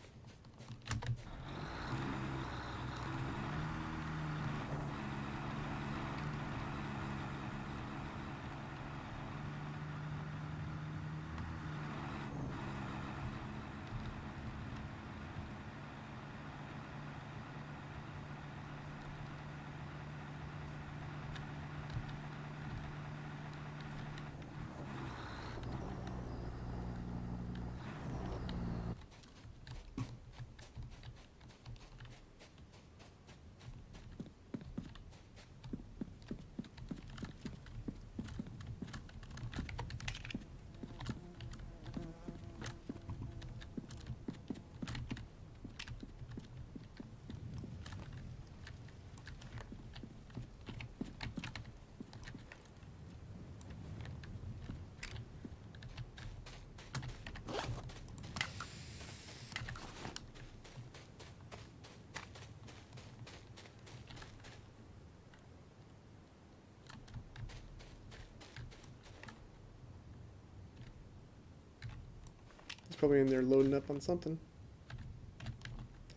He's probably in there loading up on something.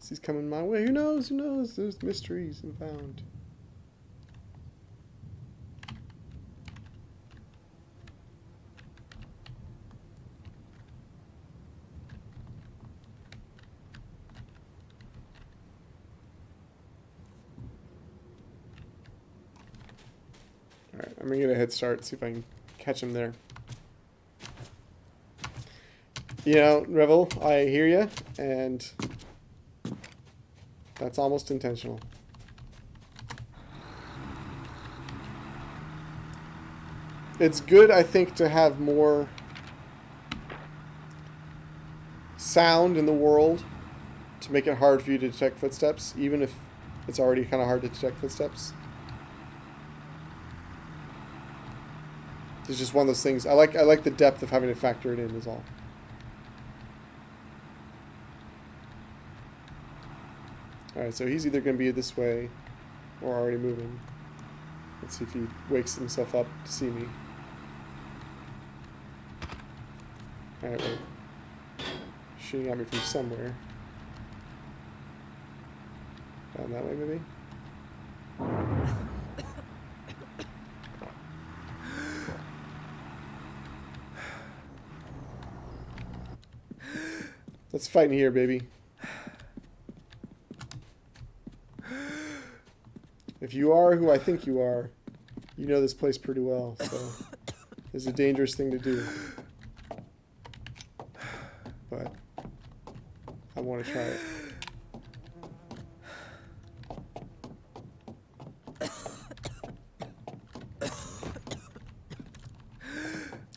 He's coming my way. Who knows? Who knows? There's mysteries and found. Alright, I'm gonna get a head start, see if I can catch him there. You know, Revel, I hear you, and that's almost intentional. It's good, I think, to have more sound in the world to make it hard for you to detect footsteps, even if it's already kind of hard to detect footsteps. It's just one of those things. I like the depth of having to factor it in, is all. Alright, so he's either going to be this way or already moving. Let's see if he wakes himself up to see me. Alright, wait. Shooting at me from somewhere. Down that way, maybe? Let's fight in here, baby. If you are who I think you are, you know this place pretty well, so it's a dangerous thing to do. But I want to try it.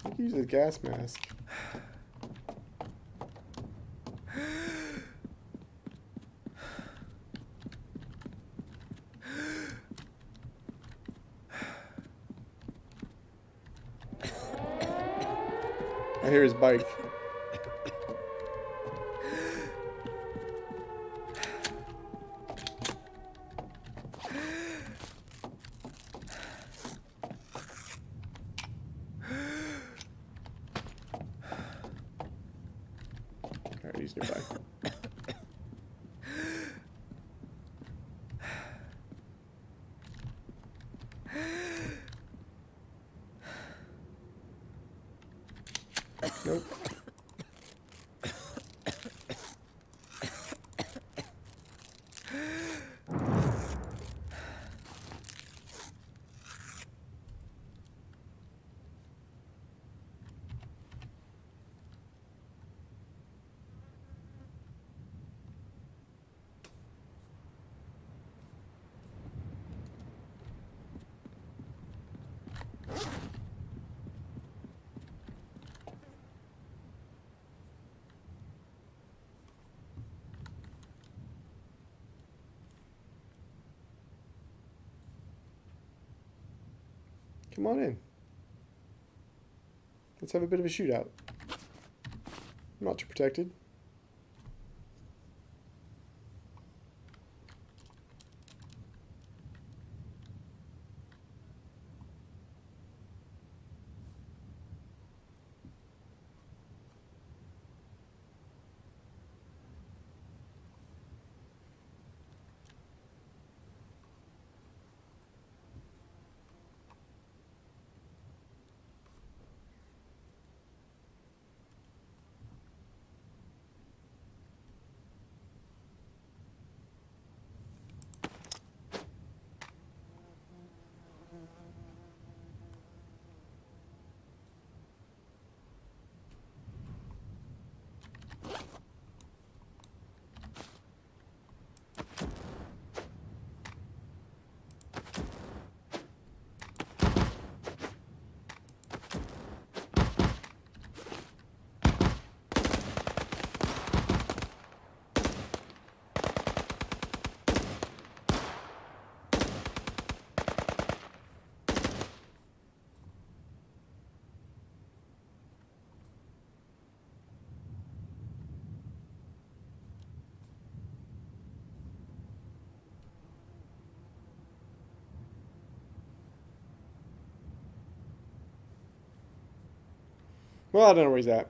I can use a gas mask. I hear his bike. Alright, he's nearby. Nope. Come on in. Let's have a bit of a shootout. I'm not too protected. Well, I don't know where he's at.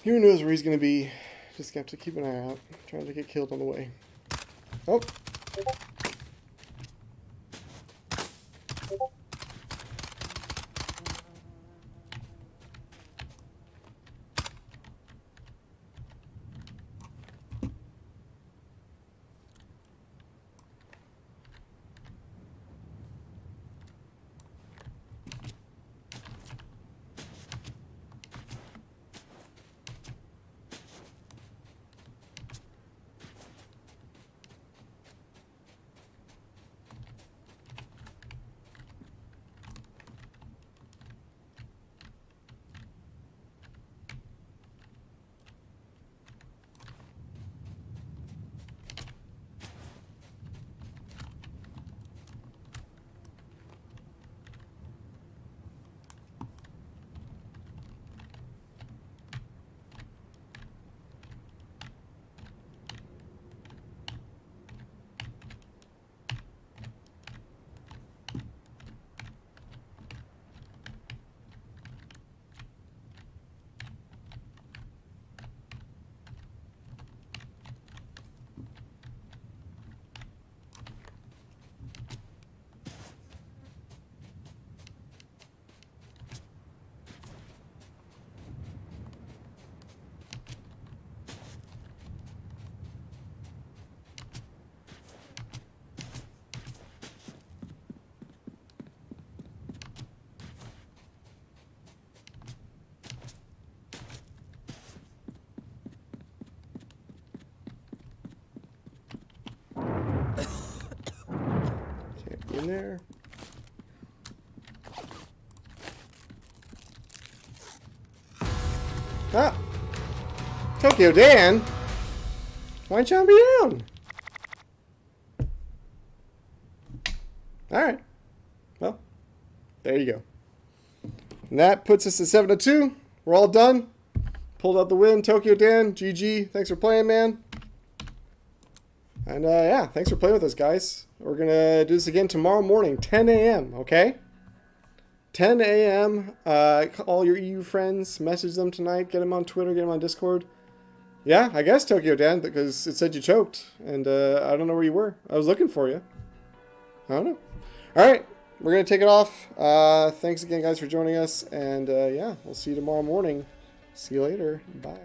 Who knows where he's going to be? Just have to keep an eye out. Trying to get killed on the way. Oh. Can't be in there. Ah! Tokyo Dan! Why jump me down? Alright. Well, there you go. And that puts us at 7-2. We're all done. Pulled out the win. Tokyo Dan, GG. Thanks for playing, man. And yeah, thanks for playing with us, guys. We're going to do this again tomorrow morning, 10 a.m., okay? 10 a.m. All your EU friends, message them tonight. Get them on Twitter, get them on Discord. Yeah, I guess Tokyo Dan, because it said you choked. And I don't know where you were. I was looking for you. I don't know. All right, we're going to take it off. Thanks again, guys, for joining us. And yeah, we'll see you tomorrow morning. See you later. Bye.